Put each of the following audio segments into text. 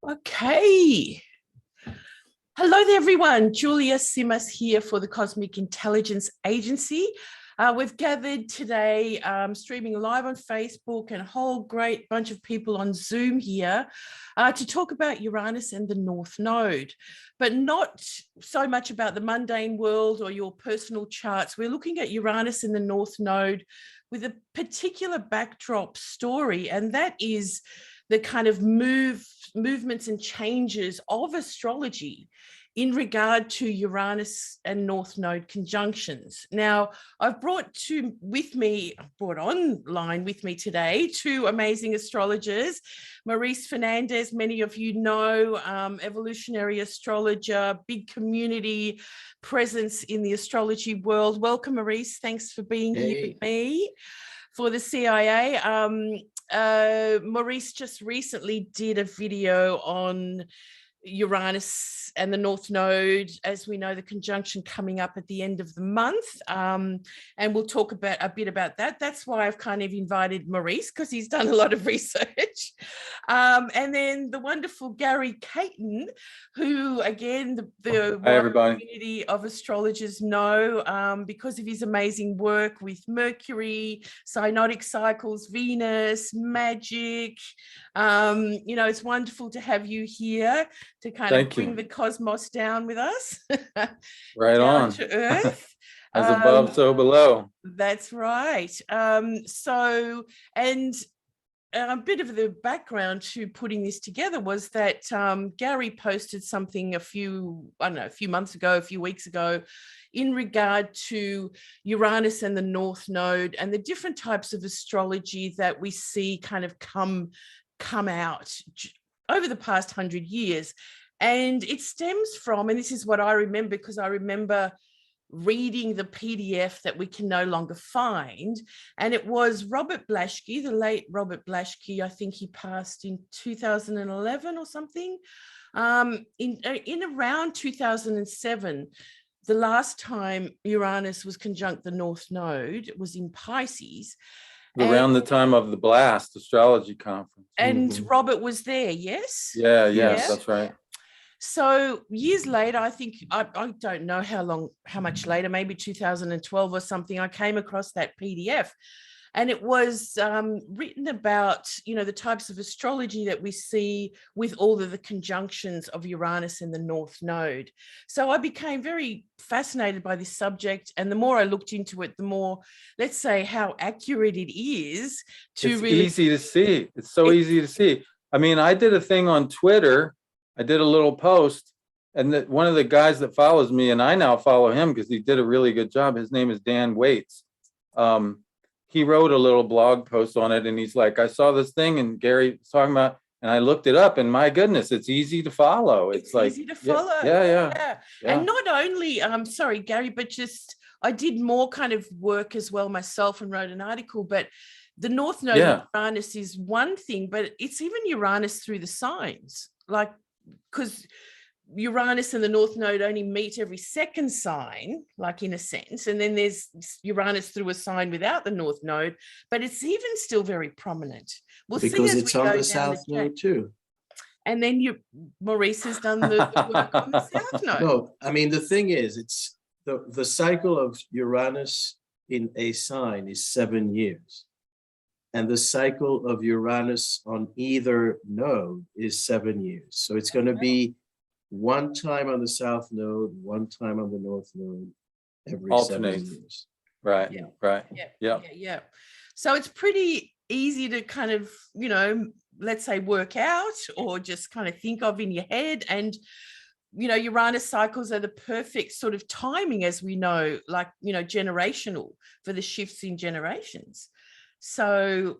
Okay. Hello there, everyone. Julija Simas here for the Cosmic Intelligence Agency. We've gathered today, streaming live on Facebook, and a whole great bunch of people on Zoom here to talk about Uranus and the North Node, but not so much about the mundane world or your personal charts. We're looking at Uranus and the North Node with a particular backdrop story, and that is the kind of movements and changes of astrology in regard to Uranus and North Node conjunctions. Now, I've brought online with me today two amazing astrologers. Maurice Fernandez, many of you know, evolutionary astrologer, big community presence in the astrology world. Welcome, Maurice. Thanks for being here with me for the CIA. Maurice just recently did a video on Uranus and the North Node, as we know, the conjunction coming up at the end of the month, and we'll talk about a bit about that. That's why I've kind of invited Maurice, because he's done a lot of research, and then the wonderful Cary Caton, who again the community of astrologers know because of his amazing work with Mercury, synodic cycles, Venus, magic. You know, it's wonderful to have you here to kind of bring the cosmos down with us. Right down on. to earth. As above, so below. That's right. A bit of the background to putting this together was that Cary posted something a few weeks ago, in regard to Uranus and the North Node and the different types of astrology that we see kind of come out over the past 100 years. And it stems from, and this is what I remember, because I remember reading the PDF that we can no longer find, and it was Robert Blaschke, the late Robert Blaschke. I think he passed in 2011 or something. In around 2007, the last time Uranus was conjunct the North Node was in Pisces. Around the time of the Blast Astrology Conference. And Robert was there, yes? Yes, that's right. So years later, I think, I don't know how much later, maybe 2012 or something, I came across that PDF. And it was written about, you know, the types of astrology that we see with all of the conjunctions of Uranus and the North Node. So I became very fascinated by this subject. And the more I looked into it, the more, let's say, how accurate it is to it's really... easy to see. It's so easy to see. I mean, I did a thing on Twitter. I did a little post, and one of the guys that follows me, and I now follow him because he did a really good job. His name is Dan Waits. He wrote a little blog post on it, and he's like, I saw this thing and Gary was talking about, and I looked it up, and my goodness, it's easy to follow. It's like easy to follow. Yeah. And not only, sorry, Gary, but just, I did more kind of work as well myself and wrote an article, but the North Node of Uranus is one thing, but it's even Uranus through the signs, like, because Uranus and the North Node only meet every second sign, like in a sense, and then there's Uranus through a sign without the North Node, but it's even still very prominent. We'll because see it's on the South Node too. And then Maurice has done the work on the South Node. No, I mean, the thing is, it's the cycle of Uranus in a sign is 7 years. And the cycle of Uranus on either node is 7 years. So it's going to be one time on the South Node, one time on the North Node, every 7 years. Right. Yeah. So it's pretty easy to kind of, you know, let's say work out or just kind of think of in your head. And, you know, Uranus cycles are the perfect sort of timing, as we know, like, you know, generational for the shifts in generations. So,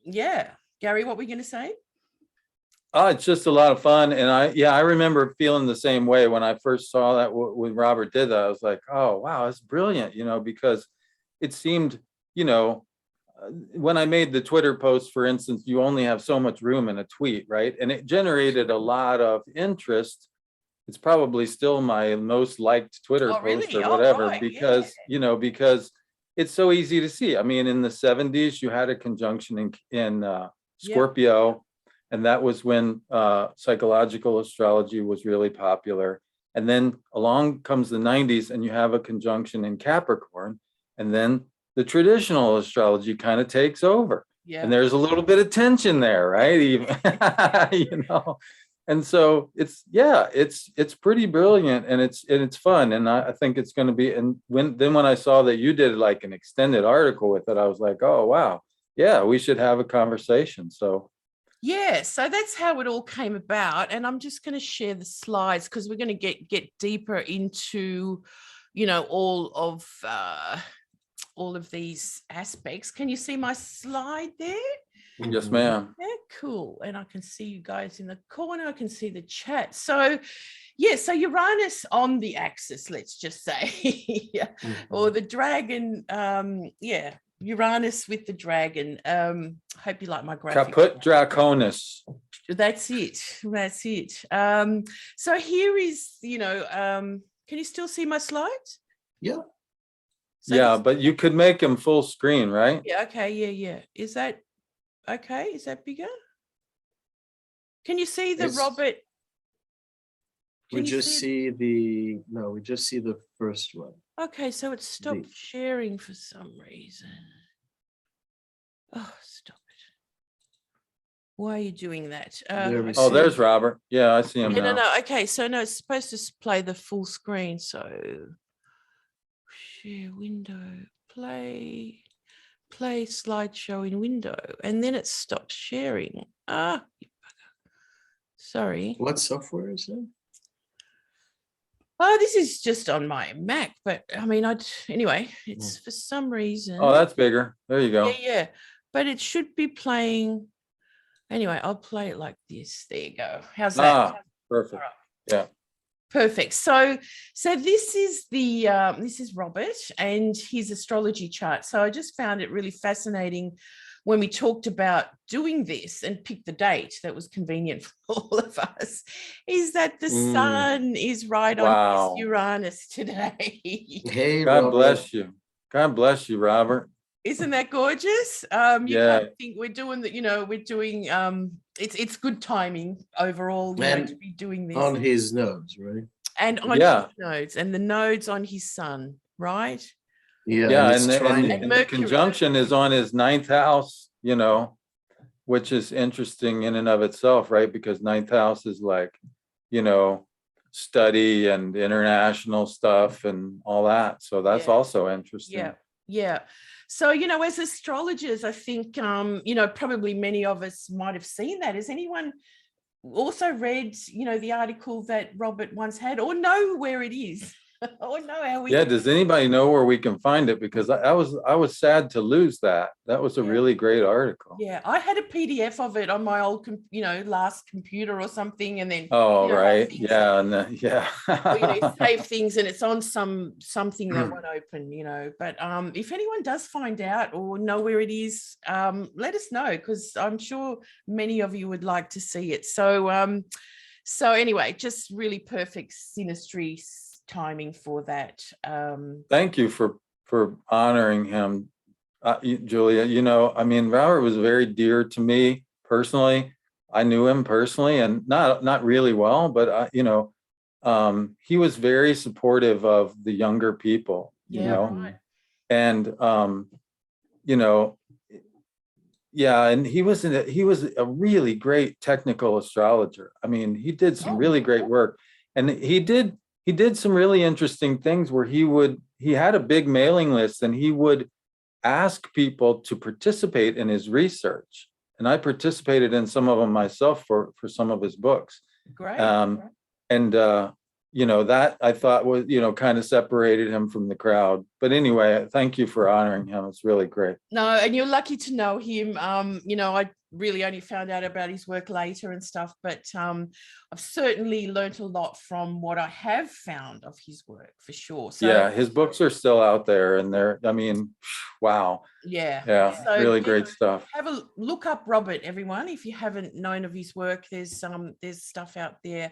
yeah, Gary, what were you going to say? Oh, it's just a lot of fun. And I remember feeling the same way when I first saw that when Robert did that. I was like, oh, wow, that's brilliant, you know, because it seemed, you know, when I made the Twitter post, for instance, you only have so much room in a tweet, right? And it generated a lot of interest. It's probably still my most liked Twitter post or whatever, because, you know, because it's so easy to see. I mean, in the 70s, you had a conjunction in Scorpio, And that was when psychological astrology was really popular. And then along comes the 90s, and you have a conjunction in Capricorn. And then the traditional astrology kind of takes over. Yeah. And there's a little bit of tension there, right? Even, you know. And so it's pretty brilliant, and it's fun. And I think it's going to be, and when I saw that you did like an extended article with it, I was like, oh, wow. Yeah, we should have a conversation. So yeah, so that's how it all came about. And I'm just going to share the slides because we're going to get deeper into, you know, all of these aspects. Can you see my slide there? yes, ma'am. Yeah, cool. And I can see you guys in the corner. I can see the chat. So yeah, so Uranus on the axis, let's just say, yeah. Or the dragon, yeah, Uranus with the dragon. Hope you like my graphic. Caput Draconis. That's it. That's it. So here is, you know, can you still see my slides? Yeah. So Yeah, but you could make them full screen, right? yeah, okay, yeah. Is that okay? Is that bigger? Can you see the Robert? We just see the first one. Okay, so it stopped sharing for some reason. Oh, stop it. Why are you doing that? Oh, there's Robert. Yeah, I see him now. No. Okay, so no, it's supposed to play the full screen. So share window, play slideshow in window, and then it stopped sharing. Ah, you bugger. Sorry. What software is that? Oh, this is just on my Mac, but I mean, anyway, it's for some reason. Oh, that's bigger. There you go. Yeah, but it should be playing. Anyway, I'll play it like this. There you go. How's that? Ah, perfect. Right. Yeah. Perfect. So this is this is Robert and his astrology chart. So I just found it really fascinating when we talked about doing this and picked the date that was convenient for all of us, is that the sun is right on his Uranus today. Hey, God Robert. bless you. God bless you, Robert. Isn't that gorgeous? You kind of think we're doing that, you know, we're doing it's good timing overall, you know, to be doing this. On his nodes, right? And on his nodes, and the nodes on his sun, right? Yeah, and and the conjunction is on his 9th house, you know, which is interesting in and of itself, right? Because 9th house is like, you know, study and international stuff and all that. So that's also interesting. Yeah. So, you know, as astrologers, I think, you know, probably many of us might have seen that. Has anyone also read, you know, the article that Robert once had, or know where it is? Or know how we does anybody know where we can find it? Because I was sad to lose that. That was a really great article. Yeah, I had a PDF of it on my old, you know, last computer or something, and then right, you know, save things, and it's on something that won't open, you know. But if anyone does find out or know where it is, let us know, because I'm sure many of you would like to see it. So so anyway, just really perfect synastry timing for that. Thank you for honoring him, Julia. You know, I mean, Robert was very dear to me personally. I knew him personally, and not really well, but you know, he was very supportive of the younger people. You know, right. And you know, and he was a really great technical astrologer. I mean, he did some really great work, and he did some really interesting things where he had a big mailing list, and he would ask people to participate in his research. And I participated in some of them myself for some of his books. Great. And you know, that I thought was, you know, kind of separated him from the crowd. But anyway, thank you for honoring him. It's really great. No, and you're lucky to know him. You know, I really only found out about his work later and stuff, but I've certainly learned a lot from what I have found of his work, for sure. So yeah, his books are still out there, and they're, I mean, wow. Yeah, so, really great stuff. Have a look up Robert, everyone, if you haven't known of his work. There's stuff out there.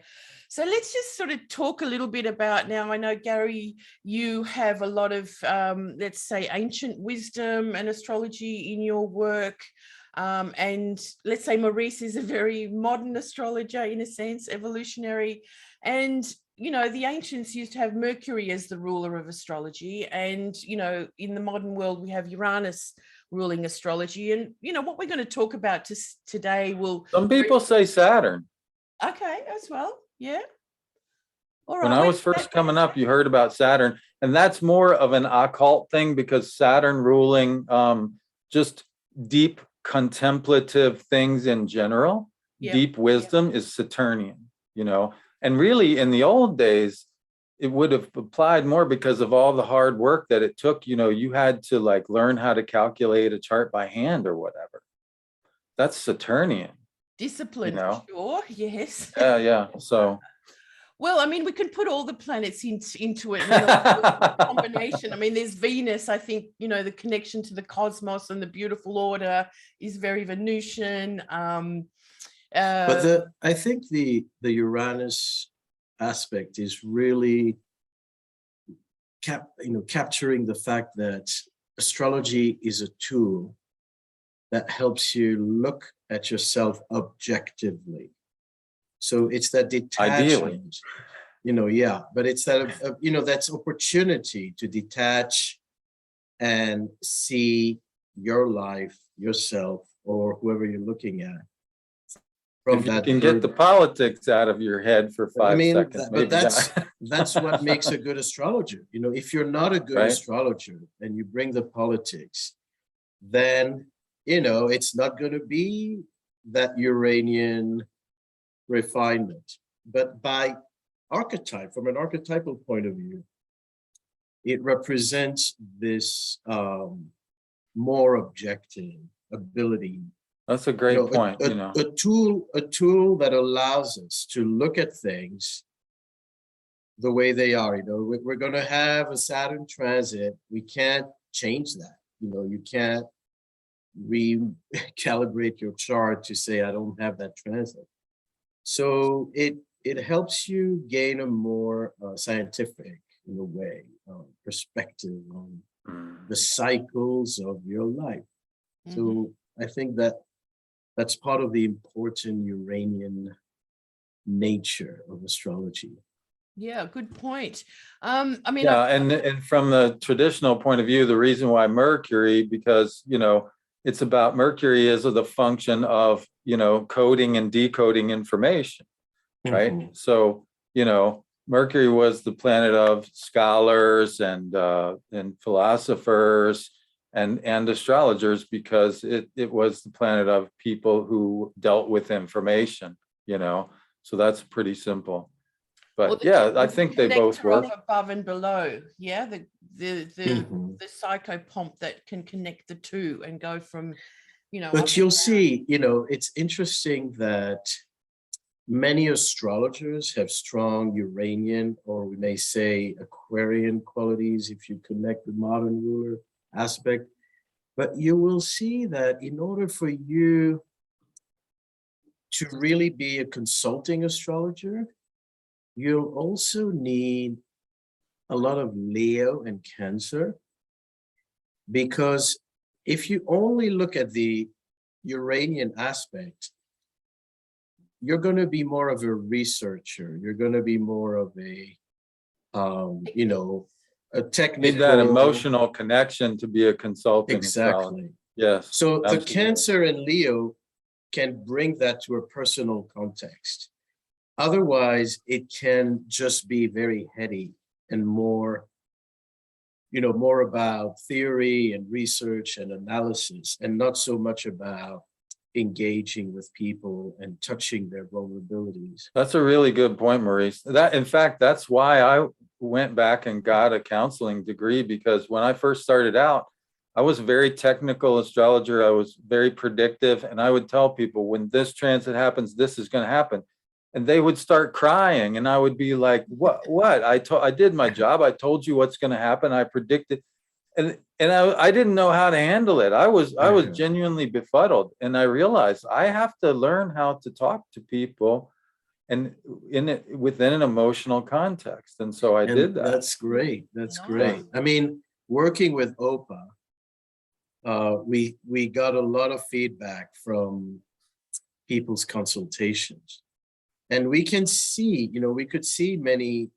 So let's just sort of talk a little bit about, now I know, Gary, you have a lot of let's say ancient wisdom and astrology in your work. And let's say Maurice is a very modern astrologer in a sense, evolutionary. And, the ancients used to have Mercury as the ruler of astrology. And, in the modern world, we have Uranus ruling astrology. And, what we're going to talk about today will... Some people say Saturn. Okay, as well. Yeah. All right. When I was first coming up, you heard about Saturn, and that's more of an occult thing because Saturn ruling just deep contemplative things in general, deep wisdom is Saturnian, and really in the old days, it would have applied more because of all the hard work that it took. You had to like learn how to calculate a chart by hand or whatever. That's Saturnian. Discipline, sure. Yes. Yeah. So. Well, I mean, we can put all the planets into it. And combination. I mean, there's Venus. I think, the connection to the cosmos and the beautiful order is very Venusian. But I think the Uranus aspect is really capturing the fact that astrology is a tool that helps you look at yourself objectively. So it's that detachment, but it's that, that's opportunity to detach and see your life, yourself, or whoever you're looking at. If you can get the politics out of your head for 5 seconds. But that's what makes a good astrologer. If you're not a good astrologer and you bring the politics, then, it's not going to be that Uranian refinement. But by archetype, from an archetypal point of view, it represents this more objective ability. That's a great point. A tool that allows us to look at things the way they are. We're going to have a Saturn transit. We can't change that. You can't recalibrate your chart to say I don't have that transit. So it helps you gain a more scientific, in a way, perspective on the cycles of your life. So I think that's part of the important Uranian nature of astrology. Yeah, good point. And from the traditional point of view, the reason why Mercury, because it's about Mercury as the function of coding and decoding information, right? So Mercury was the planet of scholars and philosophers and astrologers because it was the planet of people who dealt with information, so that's pretty simple. But I think they both work. Above and below, the psychopomp that can connect the two and go from, But you'll see, it's interesting that many astrologers have strong Uranian, or we may say Aquarian qualities if you connect the modern ruler aspect. But you will see that in order for you to really be a consulting astrologer, you'll also need a lot of Leo and Cancer, because if you only look at the Uranian aspect, you're going to be more of a researcher. You're going to be more of a, a technical. Need that emotional connection to be a consultant. Exactly. Yes. So absolutely. The Cancer and Leo can bring that to a personal context. Otherwise, it can just be very heady and more, more about theory and research and analysis, and not so much about engaging with people and touching their vulnerabilities. That's a really good point, Maurice. In fact, that's why I went back and got a counseling degree, because when I first started out, I was a very technical astrologer. I was very predictive, and I would tell people, when this transit happens, this is going to happen. And they would start crying, and I would be like, what? I did my job. I told you what's going to happen. I predicted. And I didn't know how to handle it. I was genuinely befuddled. And I realized I have to learn how to talk to people and within an emotional context. And so I did that. That's great. That's great. I mean, working with OPA, we got a lot of feedback from people's consultations. And we can see, we could see many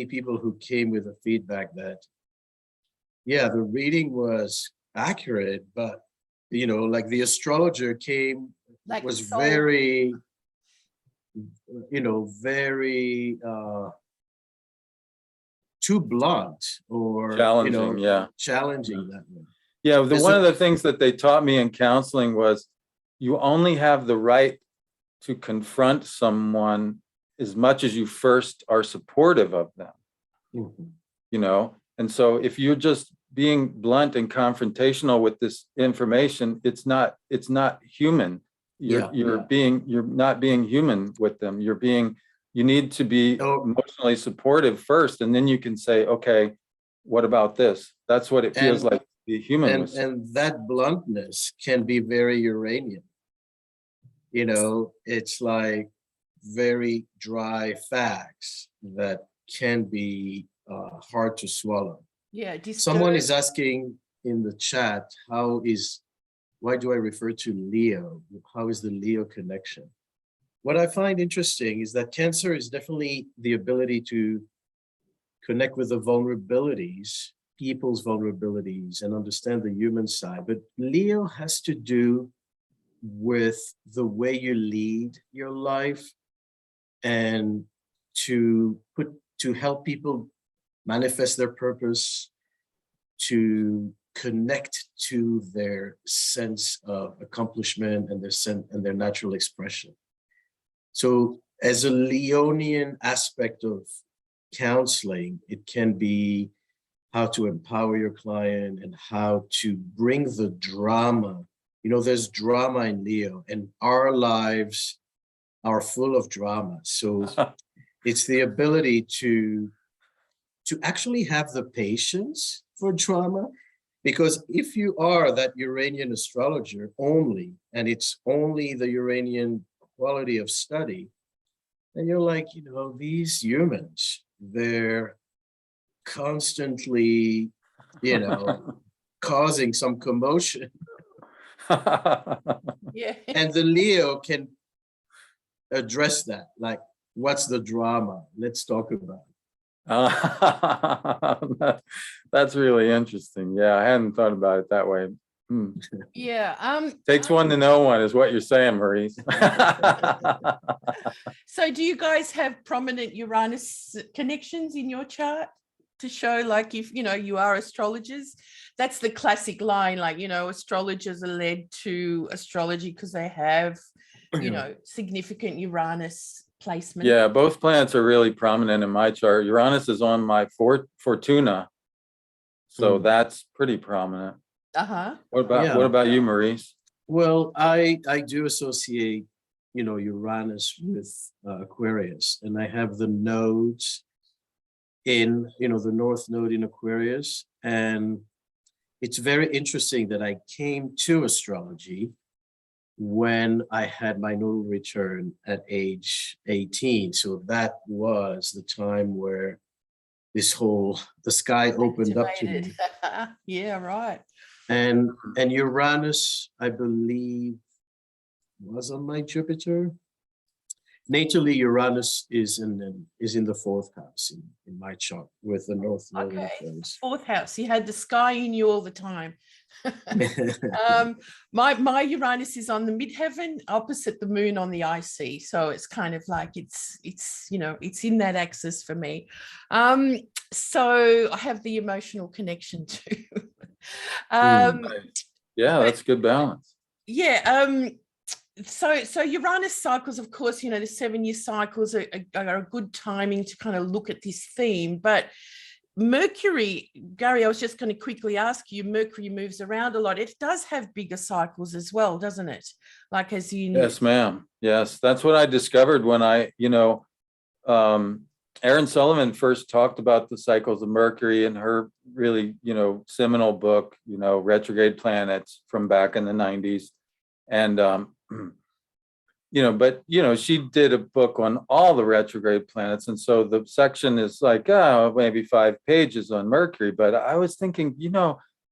people who came with the feedback that, yeah, the reading was accurate, but, like the astrologer was very, very too blunt or challenging, challenging that way. Yeah, one of the things that they taught me in counseling was you only have the right to confront someone as much as you first are supportive of them. Mm-hmm. And so if you're just being blunt and confrontational with this information, it's not human. You're not being human with them. You need to be emotionally supportive first, and then you can say, okay, what about this? That's what it feels like to be human. And that bluntness can be very Uranian. It's like very dry facts that can be hard to swallow. Yeah. Someone is asking in the chat, why do I refer to Leo? How is the Leo connection? What I find interesting is that Cancer is definitely the ability to connect with the vulnerabilities, people's vulnerabilities, and understand the human side. But Leo has to do with the way you lead your life and to help people manifest their purpose, to connect to their sense of accomplishment and their natural expression. So as a Leonian aspect of counseling, it can be how to empower your client and how to bring the drama. There's drama in Leo, and our lives are full of drama. So it's the ability to actually have the patience for drama, because if you are that Uranian astrologer only, and it's only the Uranian quality of study, then you're like, these humans, they're constantly, causing some commotion. Yeah. And the Leo can address that. Like, what's the drama? Let's talk about it. That's really interesting. Yeah, I hadn't thought about it that way. Yeah. Takes one to know one, is what you're saying, Maurice. So do you guys have prominent Uranus connections in your chart to show, like, if you are astrologers? That's the classic line, like, astrologers are led to astrology because they have significant Uranus placement. Yeah, both planets are really prominent in my chart. Uranus is on my Fortuna, so that's pretty prominent. What about you, Maurice? Well, I do associate Uranus with Aquarius, and I have the nodes in the North Node in Aquarius. And it's very interesting that I came to astrology when I had my nodal return at age 18. So that was the time where the sky opened up to me. Yeah, right. And Uranus, I believe, was on my Jupiter. Natally, Uranus is in the fourth house in my chart with the North Node. Okay, fourth house. You had the sky in you all the time. My Uranus is on the midheaven, opposite the moon on the IC. So it's kind of like it's in that axis for me. So I have the emotional connection too. Yeah, that's good balance. Yeah. So Uranus cycles, of course, the 7-year cycles are a good timing to kind of look at this theme. But Mercury, Gary, I was just going to quickly ask you, Mercury moves around a lot. It does have bigger cycles as well, doesn't it? Like, as you... Yes, ma'am. Yes, that's what I discovered when Erin Sullivan first talked about the cycles of Mercury in her really, seminal book, Retrograde Planets, from back in the 90s. And, she did a book on all the retrograde planets. And so the section is like, maybe 5 pages on Mercury. But I was thinking,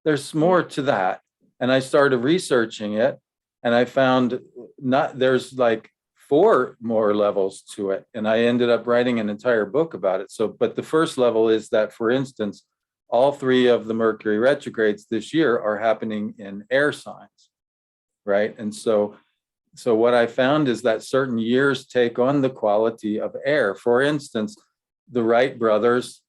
there's more to that. And I started researching it, and I found there's like 4 more levels to it. And I ended up writing an entire book about it. So, but the first level is that, for instance, all 3 of the Mercury retrogrades this year are happening in air signs, right? And so what I found is that certain years take on the quality of air. For instance, the Wright brothers'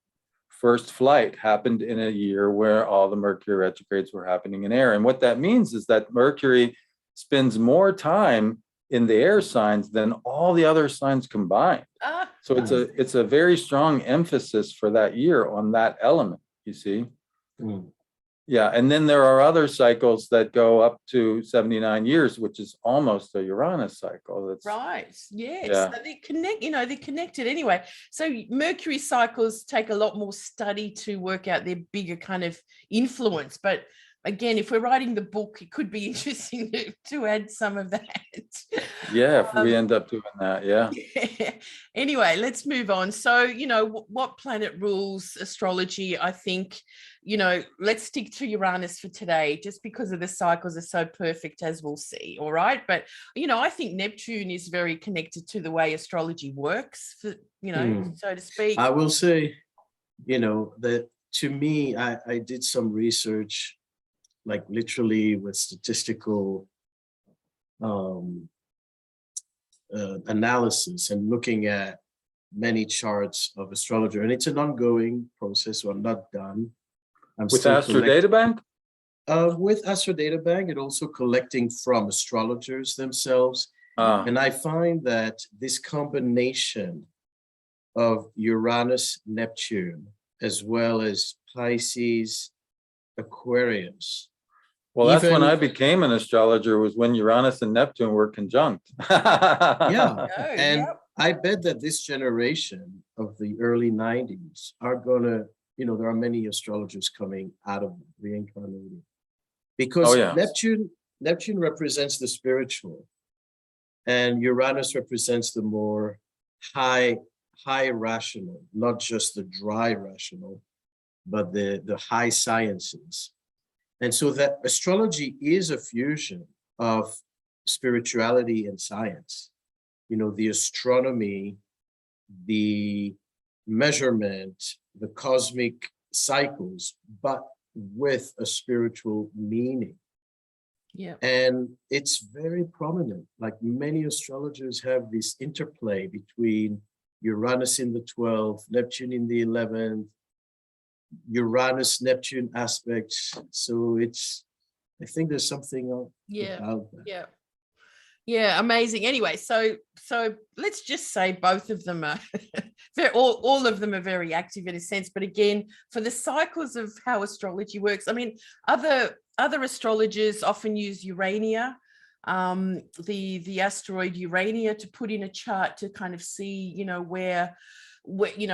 first flight happened in a year where all the Mercury retrogrades were happening in air. And what that means is that Mercury spends more time in the air signs than all the other signs combined. So it's a very strong emphasis for that year on that element, you see? Yeah, and then there are other cycles that go up to 79 years, which is almost a Uranus cycle. That's right. Yes. Yeah. So they're connected anyway. So Mercury cycles take a lot more study to work out their bigger kind of influence. But again, if we're writing the book, it could be interesting to add some of that. Yeah, if we end up doing that, yeah. Anyway, let's move on. So, what planet rules astrology? I think, let's stick to Uranus for today, just because of the cycles are so perfect, as we'll see. All right. But, I think Neptune is very connected to the way astrology works, so to speak. I will say, that to me, I did some research, like literally with statistical analysis and looking at many charts of astrologer, and it's an ongoing process, so I'm not done. I'm With still Astro Databank? With Astro Databank, and also collecting from astrologers themselves. And I find that this combination of Uranus, Neptune, as well as Pisces, Aquarius. Well, that's when I became an astrologer, was when Uranus and Neptune were conjunct. Yeah, and I bet that this generation of the early 90s are gonna, there are many astrologers coming out of reincarnated, because Neptune represents the spiritual, and Uranus represents the more high rational, not just the dry rational, but the high sciences. And so that astrology is a fusion of spirituality and science. The astronomy, the measurement, the cosmic cycles, but with a spiritual meaning. Yeah. And it's very prominent. Like, many astrologers have this interplay between Uranus in the 12th, Neptune in the 11th, Uranus Neptune aspects. So I think there's something about that. Yeah, amazing. Anyway, so let's just say both of them are all of them are very active in a sense. But again, for the cycles of how astrology works, I mean, other astrologers often use Urania, the asteroid Urania, to put in a chart to kind of see, where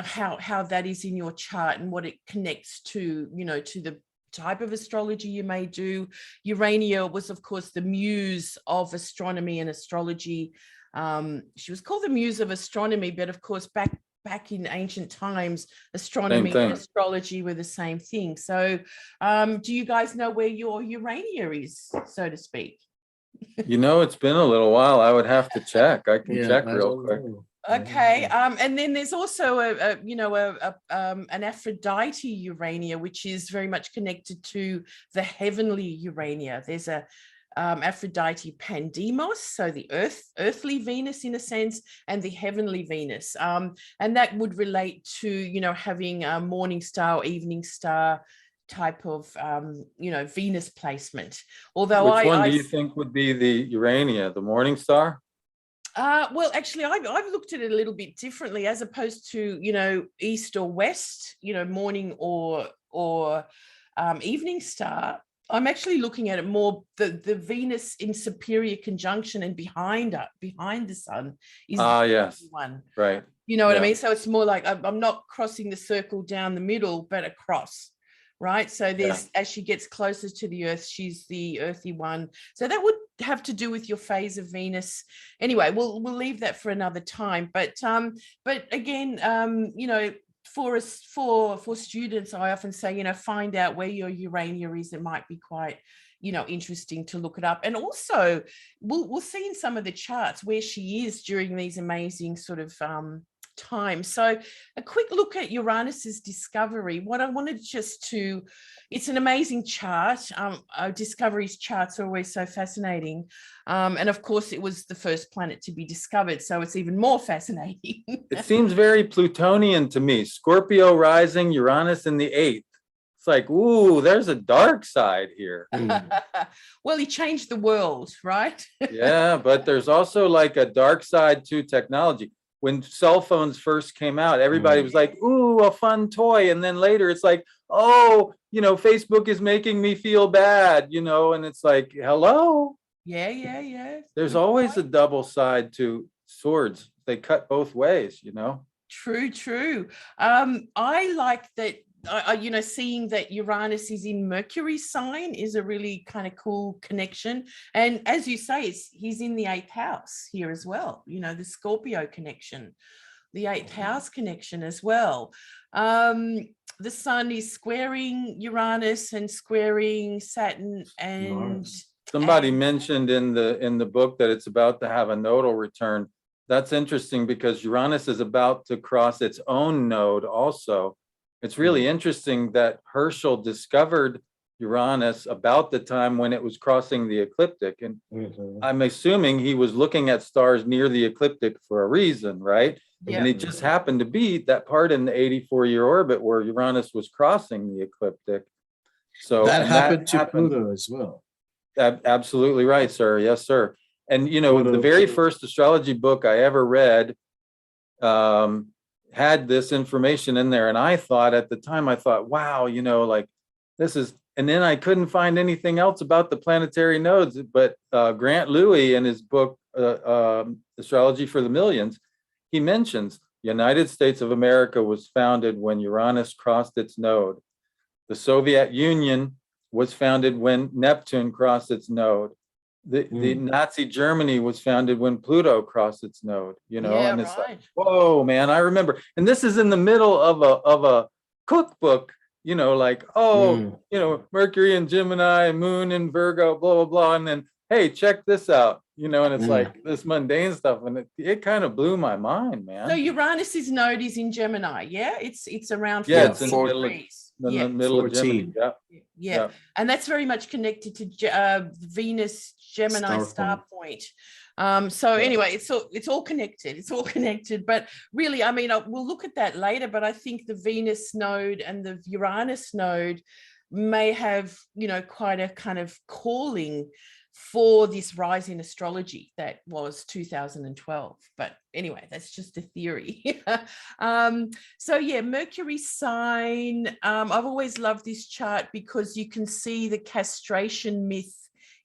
how that is in your chart and what it connects to, to the type of astrology you may do. Urania was, of course, the muse of astronomy and astrology. She was called the muse of astronomy, but of course, back in ancient times, astronomy and astrology were the same thing. So do you guys know where your Urania is, so to speak? It's been a little while. I would have to check. I can check real quick. Okay, and then there's also an Aphrodite Urania, which is very much connected to the heavenly Urania. There's a Aphrodite Pandemos, so the earthly Venus in a sense, and the heavenly Venus, and that would relate to having a morning star or evening star type of Venus placement. Although which one do you think would be the Urania, the morning star? Well, actually, I've looked at it a little bit differently, as opposed to, east or west, morning or evening star. I'm actually looking at it more, the Venus in superior conjunction and behind the sun is the one. Right. You know what I mean? So it's more like I'm not crossing the circle down the middle, but across. Right. So there's, as she gets closer to the earth, she's the earthy one. So that would have to do with your phase of Venus. Anyway, we'll leave that for another time. But again, for students, I often say, find out where your Urania is. It might be quite interesting to look it up. And also we'll see in some of the charts where she is during these amazing sort of time. So a quick look at Uranus's discovery. What I wanted it's an amazing chart. Discovery's charts are always so fascinating. And of course it was the first planet to be discovered, so it's even more fascinating. It seems very Plutonian to me. Scorpio rising, Uranus in the 8th. It's like, ooh, there's a dark side here. Well, he changed the world, right? Yeah, but there's also like a dark side to technology. When cell phones first came out, everybody was like, ooh, a fun toy. And then later it's like, oh, Facebook is making me feel bad, and it's like, hello. Yeah. There's always a double side to swords. They cut both ways, True. I like that. Seeing that Uranus is in Mercury's sign is a really kind of cool connection. And as you say, he's in the 8th house here as well, the Scorpio connection, the 8th house connection as well. The sun is squaring Uranus and squaring Saturn and somebody mentioned in the book that it's about to have a nodal return. That's interesting because Uranus is about to cross its own node also. It's really interesting that Herschel discovered Uranus about the time when it was crossing the ecliptic. And I'm assuming he was looking at stars near the ecliptic for a reason, right? Yeah. And it just happened to be that part in the 84-year orbit where Uranus was crossing the ecliptic. So that happened to Pluto as well. Absolutely right, sir. Yes, sir. And, the very first astrology book I ever read, had this information in there. And I thought at the time, wow, like this is, and then I couldn't find anything else about the planetary nodes, but Grant Louis in his book, Astrology for the Millions, he mentions United States of America was founded when Uranus crossed its node. The Soviet Union was founded when Neptune crossed its node. The Nazi Germany was founded when Pluto crossed its node, and it's like, whoa, man, I remember. And this is in the middle of a cookbook, Mercury and Gemini, Moon and Virgo, blah, blah, blah. And then, hey, check this out, and it's like this mundane stuff. And it kind of blew my mind, man. So Uranus's node is in Gemini, yeah? It's around 4 it's in the middle of Gemini. Yeah. And that's very much connected to Venus Gemini star point. Anyway, it's all connected. But really, I mean, we'll look at that later, but I think the Venus node and the Uranus node may have, quite a kind of calling for this rise in astrology that was 2012. But anyway, that's just a theory. Mercury sign. I've always loved this chart because you can see the castration myth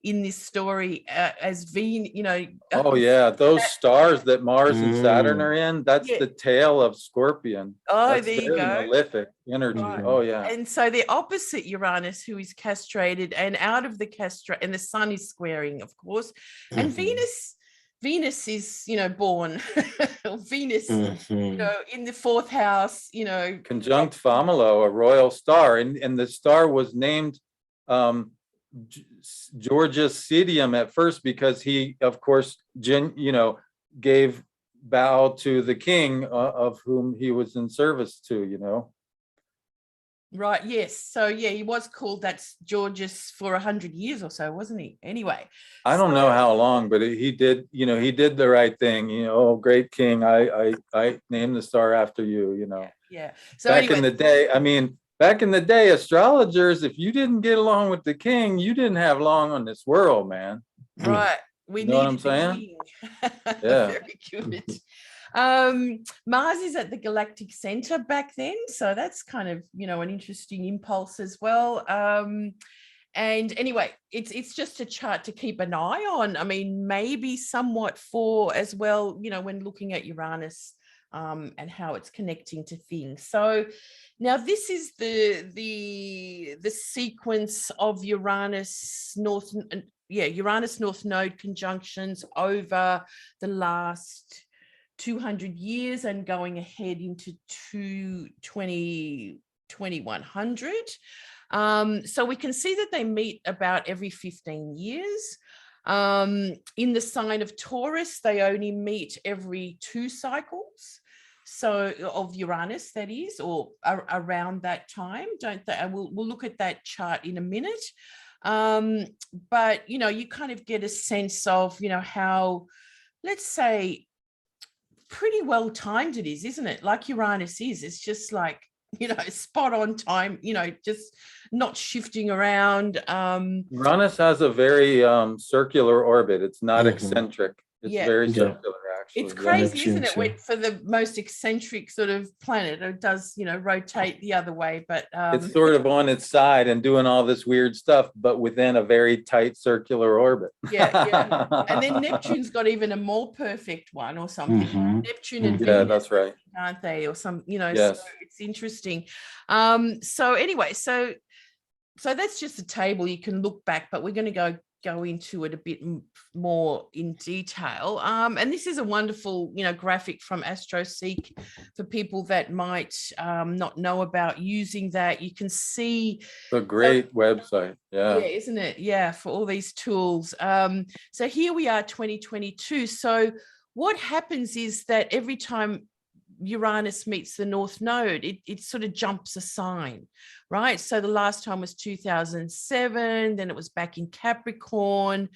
in this story as Venus, Oh yeah, those stars that Mars and Saturn are in, that's the tail of Scorpion. Oh, that's there you go. Malefic energy. Right. Oh yeah. And so the opposite Uranus, who is castrated and out of the and the sun is squaring, of course. And Venus is, born. Venus, in the 4th house, Conjunct Familo, a royal star. And the star was named Georgius Sidium at first because he, of course, gave bow to the king of whom he was in service to, Right, yes. So, he was called that's Georgius for 100 years or so, wasn't he? Anyway. I don't know how long, but he did, he did the right thing, oh, great king, I named the star after you, Yeah. So back in the day, astrologers, if you didn't get along with the king, you didn't have long on this world, man. Right. We know what I'm saying? Yeah. Very good. Mars is at the galactic center back then, so that's kind of an interesting impulse as well. And anyway, it's just a chart to keep an eye on. I mean, maybe somewhat for as well, when looking at Uranus and how it's connecting to things. So now this is the sequence of Uranus North Node conjunctions over the last 200 years and going ahead into 2100. So we can see that they meet about every 15 years. In the sign of Taurus, they only meet every 2 cycles. So of Uranus, that is, or around that time, don't they? We'll look at that chart in a minute. But, you know, you kind of get a sense of, you know, how, let's say, pretty well timed it is, isn't it? Like Uranus is, it's just like, you know, spot on time, you know, just not shifting around. Uranus has a very circular orbit. It's not eccentric. It's very circular, actually. It's crazy, isn't it? For the most eccentric sort of planet, it does, you know, rotate the other way, but it's sort of on its side and doing all this weird stuff, but within a very tight circular orbit. Yeah. And then Neptune's got even a more perfect one or something. Neptune and Venus, that's right, aren't they? Or some, you know, yes. So it's interesting. So anyway, so that's just a table. You can look back, but we're going to go into it a bit more in detail. And this is a wonderful, you know, graphic from AstroSeek for people that might not know about using that. You can see it's a great website. Yeah, isn't it? Yeah, for all these tools. So here we are, 2022. So what happens is that every time Uranus meets the North Node, it sort of jumps a sign, right? So the last time was 2007, then it was back in Capricorn,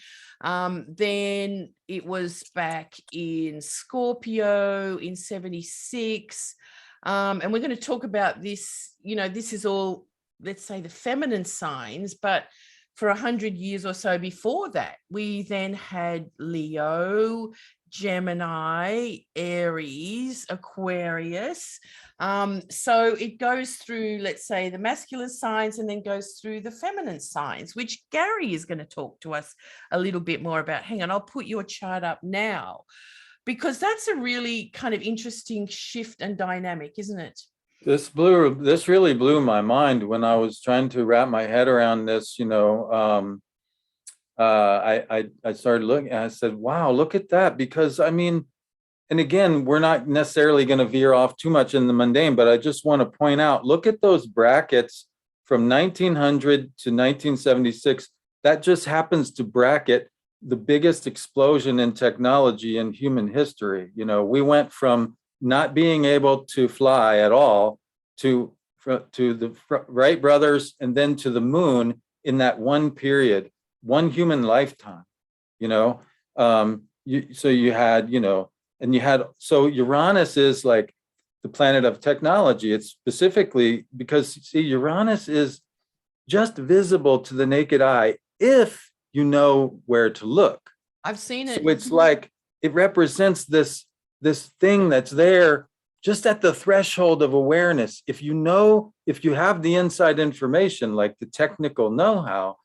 then it was back in Scorpio in 76, and we're going to talk about this, you know, this is all, let's say, the feminine signs, but for 100 years or so before that, we then had Leo, Gemini, Aries, Aquarius. So it goes through, let's say, the masculine signs and then goes through the feminine signs, which Gary is going to talk to us a little bit more about. Hang on, I'll put your chart up now, because that's a really kind of interesting shift and dynamic, isn't it? This really blew my mind when I was trying to wrap my head around this, you know. I started looking and I said, wow, look at that. Because I mean, and again, we're not necessarily going to veer off too much in the mundane, but I just want to point out, look at those brackets from 1900 to 1976. That just happens to bracket the biggest explosion in technology in human history. You know, we went from not being able to fly at all to the Wright brothers and then to the moon in that one period. One human lifetime, you know. So you had, you know, and you had, so Uranus is like the planet of technology. It's specifically because, see, Uranus is just visible to the naked eye if you know where to look. I've seen it. So it's like it represents this thing that's there just at the threshold of awareness. If you know, if you have the inside information, like the technical know-how,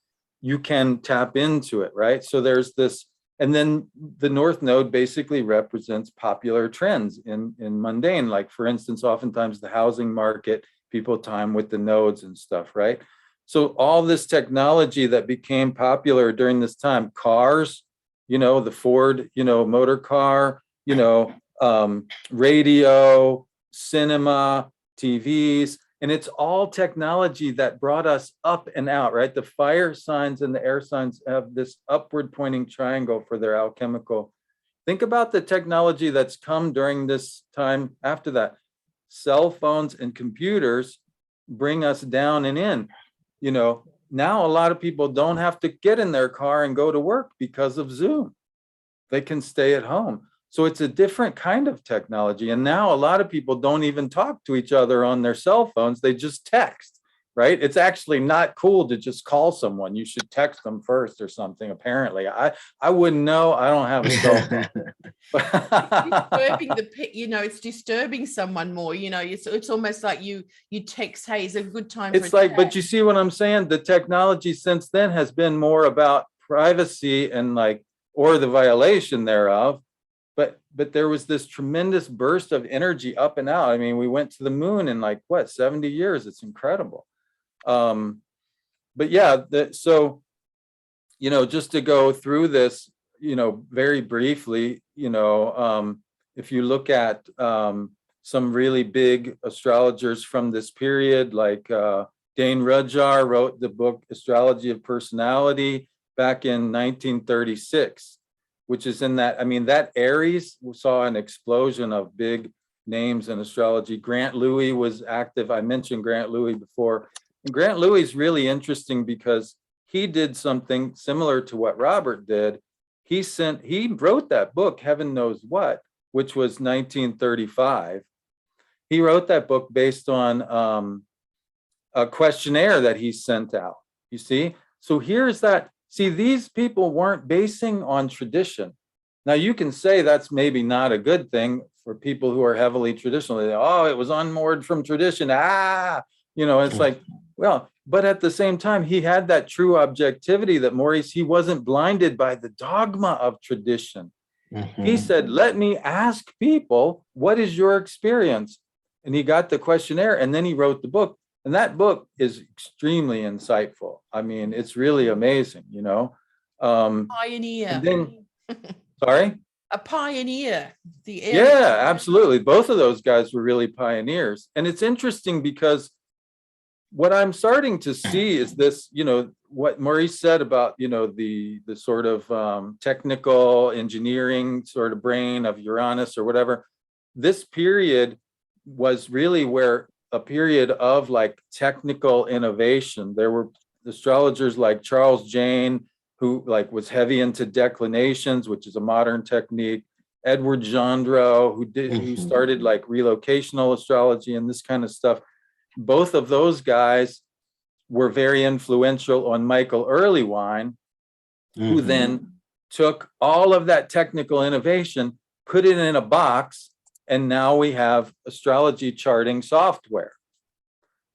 you can tap into it, right? So there's this, and then the North Node basically represents popular trends in mundane, like for instance, oftentimes the housing market, people time with the nodes and stuff, right? So all this technology that became popular during this time, cars, you know, the Ford, you know, motor car, you know, radio, cinema, TVs, and it's all technology that brought us up and out, right? The fire signs and the air signs have this upward pointing triangle for their alchemical. Think about the technology that's come during this time after that. Cell phones and computers bring us down and in. You know, now a lot of people don't have to get in their car and go to work because of Zoom. They can stay at home. So it's a different kind of technology. And now a lot of people don't even talk to each other on their cell phones. They just text, right? It's actually not cool to just call someone. You should text them first or something, apparently. I wouldn't know. I don't have a cell phone. It's disturbing someone more, you know, it's almost like you text, hey, is a good time it's like, but you see what I'm saying? The technology since then has been more about privacy and like, or the violation thereof. But there was this tremendous burst of energy up and out. I mean, we went to the moon in like, what, 70 years? It's incredible. But yeah, so, you know, just to go through this, you know, very briefly, you know, if you look at some really big astrologers from this period, like Dane Rudjar wrote the book Astrology of Personality back in 1936, which is in that, I mean, that Aries saw an explosion of big names in astrology. Grant Louis was active. I mentioned Grant Louis before. And Grant Louis is really interesting because he did something similar to what Robert did. He wrote that book, Heaven Knows What, which was 1935. He wrote that book based on a questionnaire that he sent out, you see? So here's that. See, these people weren't basing on tradition. Now you can say that's maybe not a good thing for people who are heavily traditional. They, oh, it was unmoored from tradition. It's like, well, but at the same time, he had that true objectivity that Maurice, he wasn't blinded by the dogma of tradition. He said, let me ask people, what is your experience? And he got the questionnaire and then he wrote the book. And that book is extremely insightful. I mean, it's really amazing, Pioneer. And then, sorry? A pioneer. Yeah, absolutely. Both of those guys were really pioneers. And it's interesting because what I'm starting to see is this, what Maurice said about, the sort of technical engineering sort of brain of Uranus or whatever. This period was really where a period of like technical innovation. There were astrologers like Charles Jane, who like was heavy into declinations, which is a modern technique. Edward Gendreau, who started like relocational astrology and this kind of stuff. Both of those guys were very influential on Michael Earlywine, who then took all of that technical innovation, put it in a box, and now we have astrology charting software.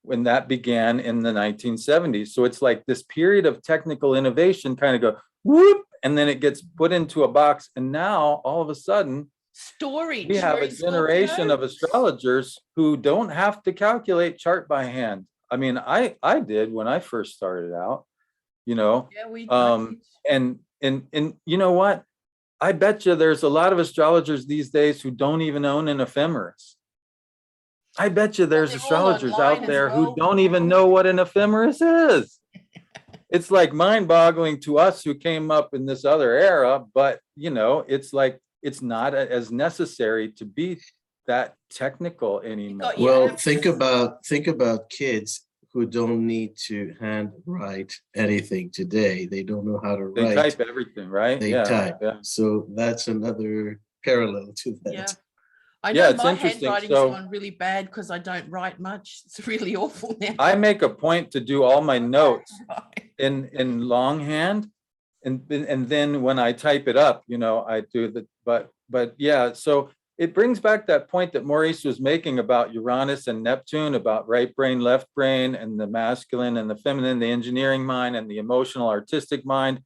When that began in the 1970s. So it's like this period of technical innovation kind of go whoop, and then it gets put into a box. And now all of a sudden, storage. We have a generation of astrologers who don't have to calculate chart by hand. I mean, I did when I first started out, Yeah, we and you know what? I bet you there's a lot of astrologers these days who don't even own an ephemeris. I bet you there's astrologers out there who don't even know what an ephemeris is. It's like mind-boggling to us who came up in this other era, but it's like it's not as necessary to be that technical anymore. Well, think about kids who don't need to handwrite anything today. They don't know how to write. They type everything, right? They type. Yeah. So that's another parallel to that. Yeah. I know it's my interesting. handwriting's gone really bad because I don't write much. It's really awful now. I make a point to do all my notes in longhand, and then when I type it up, I do the but yeah. So it brings back that point that Maurice was making about Uranus and Neptune, about right brain, left brain, and the masculine and the feminine, the engineering mind and the emotional, artistic mind.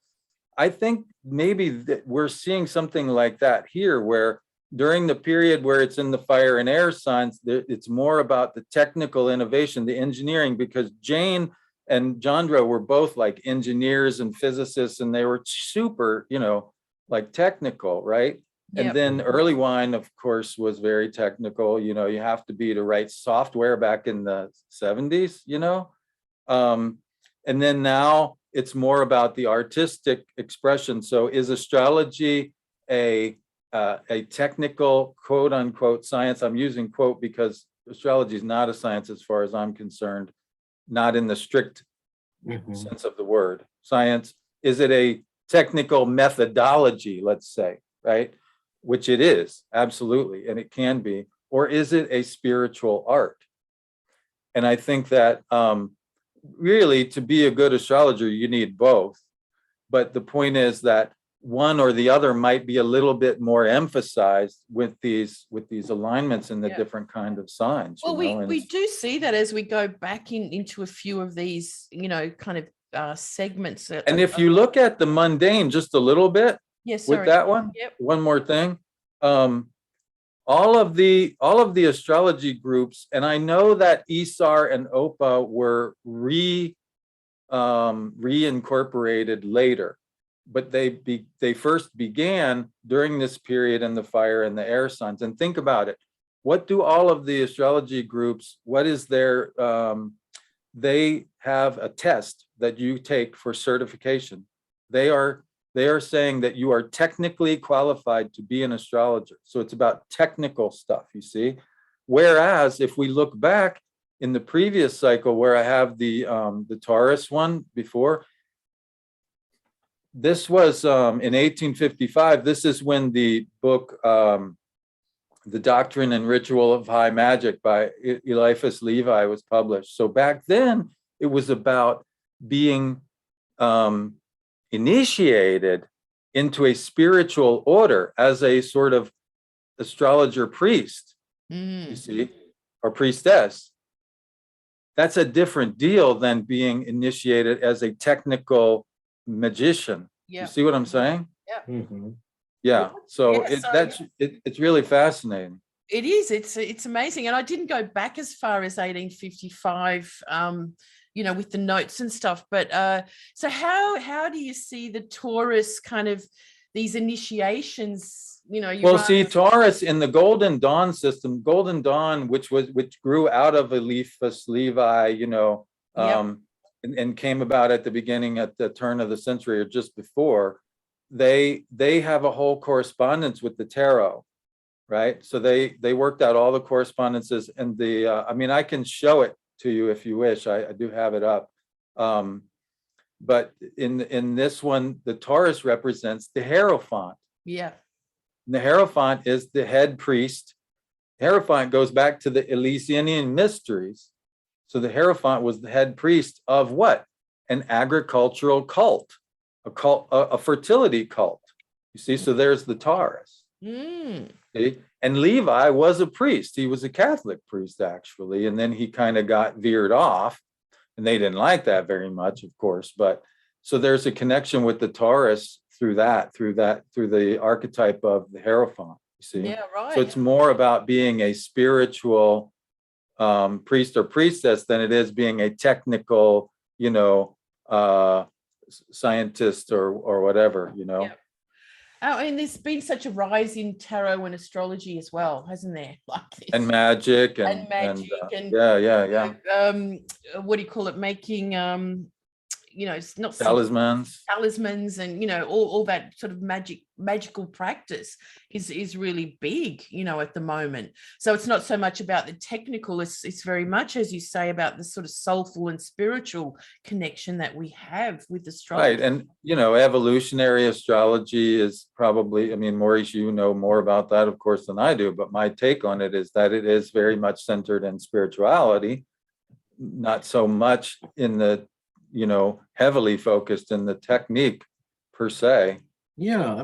I think maybe that we're seeing something like that here, where during the period where it's in the fire and air signs, it's more about the technical innovation, the engineering, because Jane and Gendreau were both like engineers and physicists, and they were super, like technical, right? Yep. And then Earlywine, of course, was very technical. You have to be to write software back in the 70s, and then now it's more about the artistic expression. So is astrology a technical quote unquote science? I'm using quote because astrology is not a science as far as I'm concerned, not in the strict sense of the word science. Is it a technical methodology, let's say, right? Which it is, absolutely, and it can be. Or is it a spiritual art? And I think that really to be a good astrologer, you need both. But the point is that one or the other might be a little bit more emphasized with these alignments in the different kind of signs. Well, we do see that as we go back into a few of these, kind of segments. And if you look at the mundane just a little bit, yes, with that one, one more thing. All of the astrology groups, and I know that ESAR and OPA were reincorporated later, but they first began during this period in the fire and the air signs. And think about it. What do all of the astrology groups, what is their they have a test that you take for certification. They are saying that you are technically qualified to be an astrologer. So it's about technical stuff, you see. Whereas if we look back in the previous cycle where I have the Taurus one before, this was in 1855. This is when the book, The Doctrine and Ritual of High Magic by Eliphas Levi was published. So back then it was about being initiated into a spiritual order as a sort of astrologer priest, you see, or priestess. That's a different deal than being initiated as a technical magician. Yeah. You see what I'm saying? Yeah. Mm-hmm. Yeah. So Yeah, it's really fascinating. It is. It's amazing. And I didn't go back as far as 1855, with the notes and stuff. But so how do you see the Taurus kind of these initiations? Well, see, Taurus in the Golden Dawn system, Golden Dawn, which grew out of Eliphas Levi, and came about at the beginning, at the turn of the century or just before. They have a whole correspondence with the tarot, right? So they worked out all the correspondences, and I can show it to you if you wish. I do have it up. But in this one, the Taurus represents the Hierophant. Yeah. And the Hierophant is the head priest. Hierophant goes back to the Eleusinian mysteries. So the Hierophant was the head priest of what? An agricultural cult, a fertility cult. You see, so there's the Taurus. See? And Levi was a priest. He was a Catholic priest, actually. And then he kind of got veered off. And they didn't like that very much, of course. But so there's a connection with the Taurus through the archetype of the Hierophant, you see. Yeah, right. So it's more about being a spiritual priest or priestess than it is being a technical, scientist or whatever, Yeah. Oh, and there's been such a rise in tarot and astrology as well, hasn't there? Like this. And magic and yeah. What do you call it? Making it's not talismans and all that sort of magical practice is really big at the moment. So it's not so much about the technical, it's very much, as you say, about the sort of soulful and spiritual connection that we have with astrology. Right. And evolutionary astrology is probably, Maurice, you know more about that of course than I do, but my take on it is that it is very much centered in spirituality, not so much in the heavily focused in the technique per se. Yeah,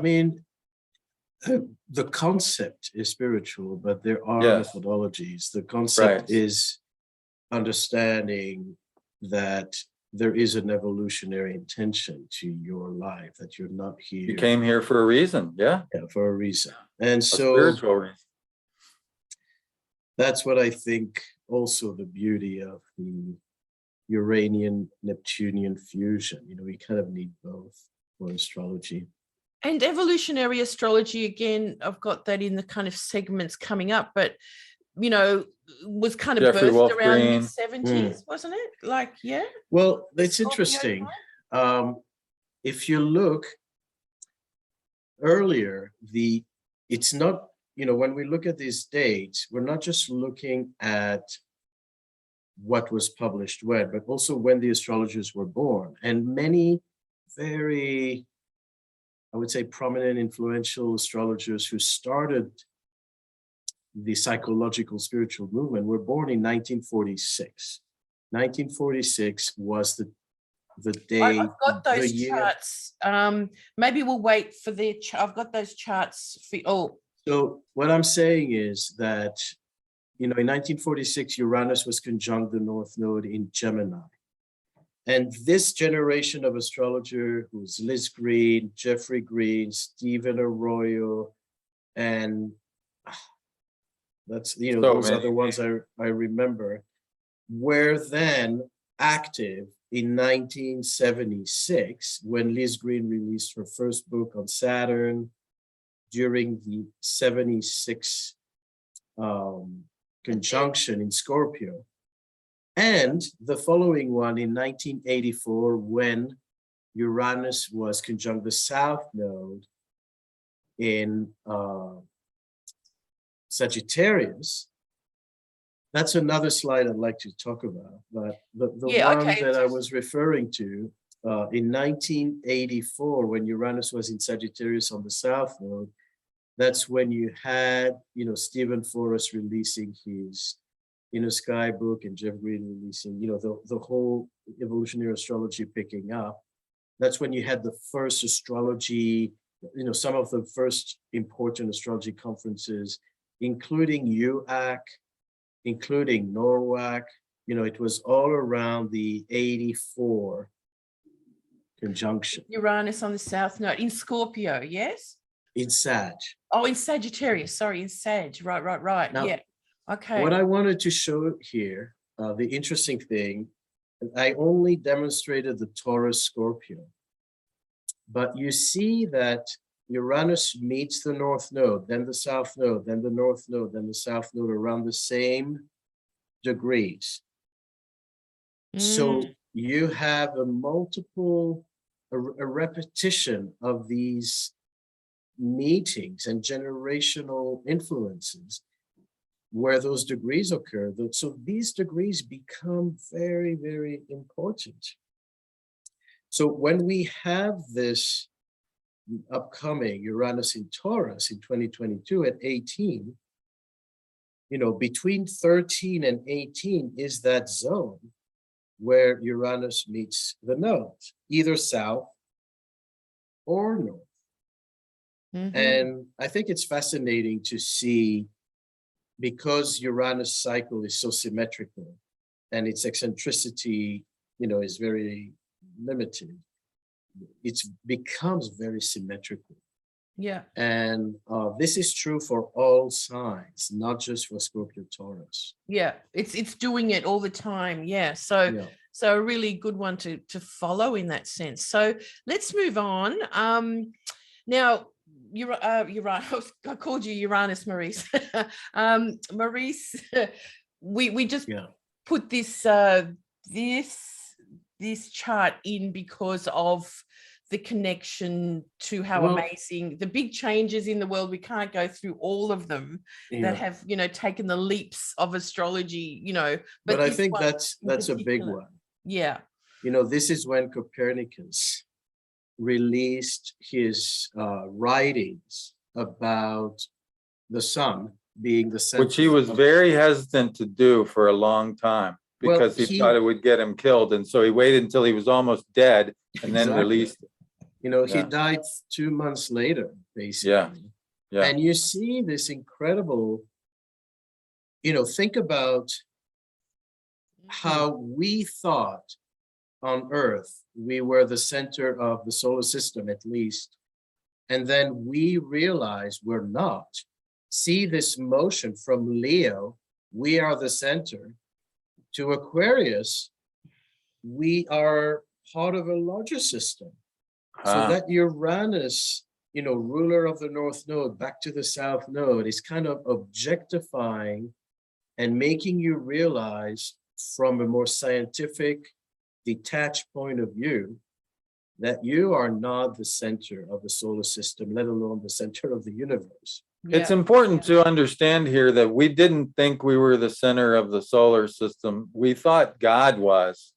the concept is spiritual, but there are methodologies. The concept is understanding that there is an evolutionary intention to your life, that you're not here. You came here for a reason, yeah, for a reason. And so spiritual reason. That's what I think also the beauty of the Uranian Neptunian fusion. We kind of need both for astrology. And evolutionary astrology, again, I've got that in the kind of segments coming up, but was kind of Jeffrey birthed Wolf around Green. mid-70s, wasn't it? Well, it's interesting. If you look earlier, it's not, when we look at these dates, we're not just looking at what was published when, but also when the astrologers were born. And many very, I would say, prominent, influential astrologers who started the psychological spiritual movement were born in 1946. 1946 was the day. I've got those charts. Maybe we'll wait for I've got those charts for. So what I'm saying is that in 1946, Uranus was conjunct the North Node in Gemini. And this generation of astrologer, who's Liz Green, Jeffrey Green, Stephen Arroyo, and those are the ones I remember, were then active in 1976 when Liz Green released her first book on Saturn during the 76 conjunction in Scorpio. And the following one in 1984, when Uranus was conjunct the South Node in Sagittarius. That's another slide I'd like to talk about, but the one that I was referring to in 1984, when Uranus was in Sagittarius on the South Node, that's when you had, Stephen Forrest releasing his Sky book and Jeff Green releasing, the whole evolutionary astrology picking up. That's when you had the first astrology, some of the first important astrology conferences, including UAC, including NORWAC. It was all around the 84 conjunction. Uranus on the South Node in Scorpio, yes? In Sag. Oh, in Sagittarius, sorry, in Sag. Right. Now, yeah. Okay. What I wanted to show here, the interesting thing, I only demonstrated the Taurus Scorpio, but you see that Uranus meets the North Node, then the South Node, then the North Node, then the South Node around the same degrees. So you have a repetition of these meetings and generational influences where those degrees occur. So these degrees become very, very important. So when we have this upcoming Uranus in Taurus in 2022 at 18, between 13 and 18 is that zone where Uranus meets the nodes, either south or north. And I think it's fascinating to see, because Uranus cycle is so symmetrical and its eccentricity, is very limited, it becomes very symmetrical. Yeah. And this is true for all signs, not just for Scorpio Taurus. Yeah, it's doing it all the time. Yeah. So a really good one to follow in that sense. So let's move on. Now, Uranus, I called you Uranus, Maurice. Maurice, we just put this this chart in because of the connection to how amazing the big changes in the world. We can't go through all of them that have, taken the leaps of astrology, but I think that's a big one. Yeah. This is when Copernicus released his writings about the sun being the center. Which he was very hestant to do for a long time, because he thought it would get him killed. And so he waited until he was almost dead and then released it. He died 2 months later, basically. Yeah. And you see this incredible, think about how we thought on Earth we were the center of the solar system, at least. And then we realized we're not. See this motion from Leo, we are the center, to Aquarius, we are part of a larger system. So that Uranus, ruler of the North Node, back to the South Node, is kind of objectifying and making you realize from a more scientific, detached point of view that you are not the center of the solar system, let alone the center of the universe. It's important to understand here that we didn't think we were the center of the solar system. We thought God was,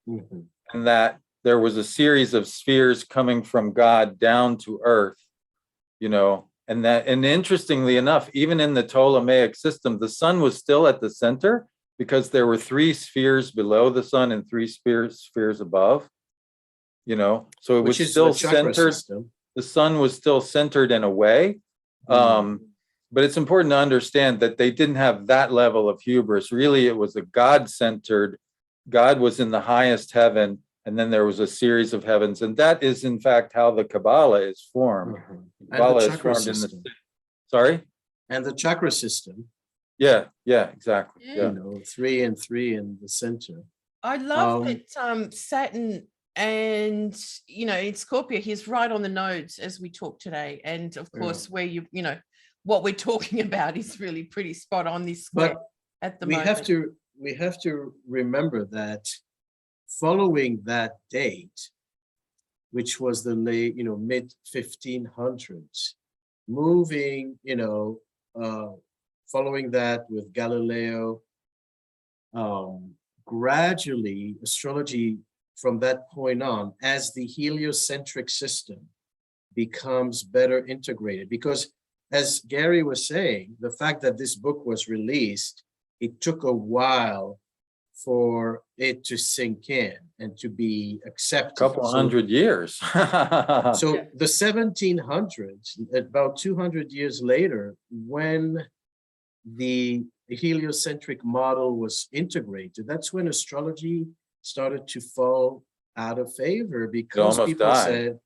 and that there was a series of spheres coming from God down to Earth, and interestingly enough, even in the Ptolemaic system, the sun was still at the center because there were 3 spheres below the sun and 3 spheres above, so it was still centered. The sun was still centered in a way. But it's important to understand that they didn't have that level of hubris. Really, it was a God-centered, God was in the highest heaven, and then there was a series of heavens. And that is, in fact, how the Kabbalah is formed. Kabbalah is formed in the... Sorry? And the chakra system. Yeah, exactly. Yeah. 3 and 3 in the center. I love that Saturn and, in Scorpio, he's right on the nodes as we talk today. And of course, where what we're talking about is really pretty spot on this square at the moment. we have to remember that following that date, which was the late, mid 1500s, moving, following that with Galileo, gradually astrology from that point on, as the heliocentric system becomes better integrated, because as Gary was saying, the fact that this book was released, it took a while for it to sink in and to be accepted. Couple hundred years. So the 1700s, about 200 years later, when the heliocentric model was integrated, that's when astrology started to fall out of favor, because people said,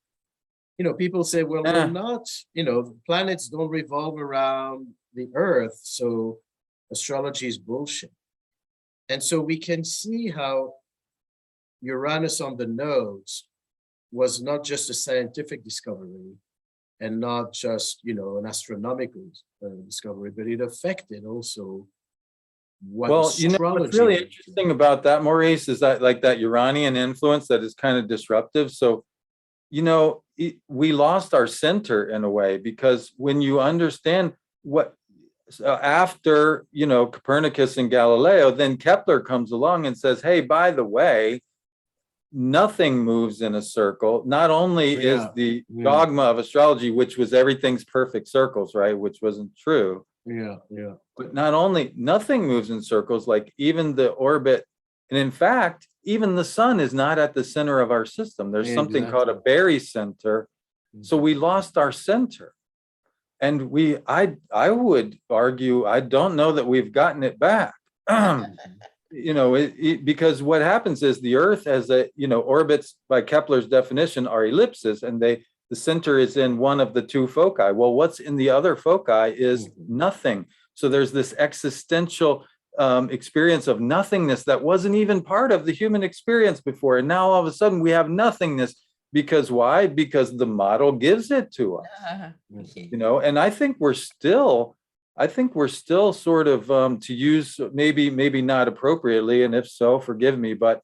people say, well, we're not, planets don't revolve around the Earth, so astrology is bullshit. And so we can see how Uranus on the nodes was not just a scientific discovery and not just, an astronomical discovery, but it affected also what astrology. What's really interesting about that, Maurice, is that like that Uranian influence that is kind of disruptive. So, we lost our center in a way, because when you understand what after, Copernicus and Galileo, then Kepler comes along and says, hey, by the way, nothing moves in a circle. Not only is the dogma of astrology, which was everything's perfect circles, right? Which wasn't true. Yeah. But not only nothing moves in circles, like even the orbit. And in fact, even the sun is not at the center of our system. There's something called a barycenter. So we lost our center. And I would argue, I don't know that we've gotten it back. Because what happens is the Earth as orbits by Kepler's definition are ellipses, and the center is in one of the two foci. Well, what's in the other foci is nothing. So there's this existential experience of nothingness that wasn't even part of the human experience before. And now all of a sudden we have nothingness. Because why? Because the model gives it to us, and I think we're still sort of, to use maybe not appropriately, and if so, forgive me, but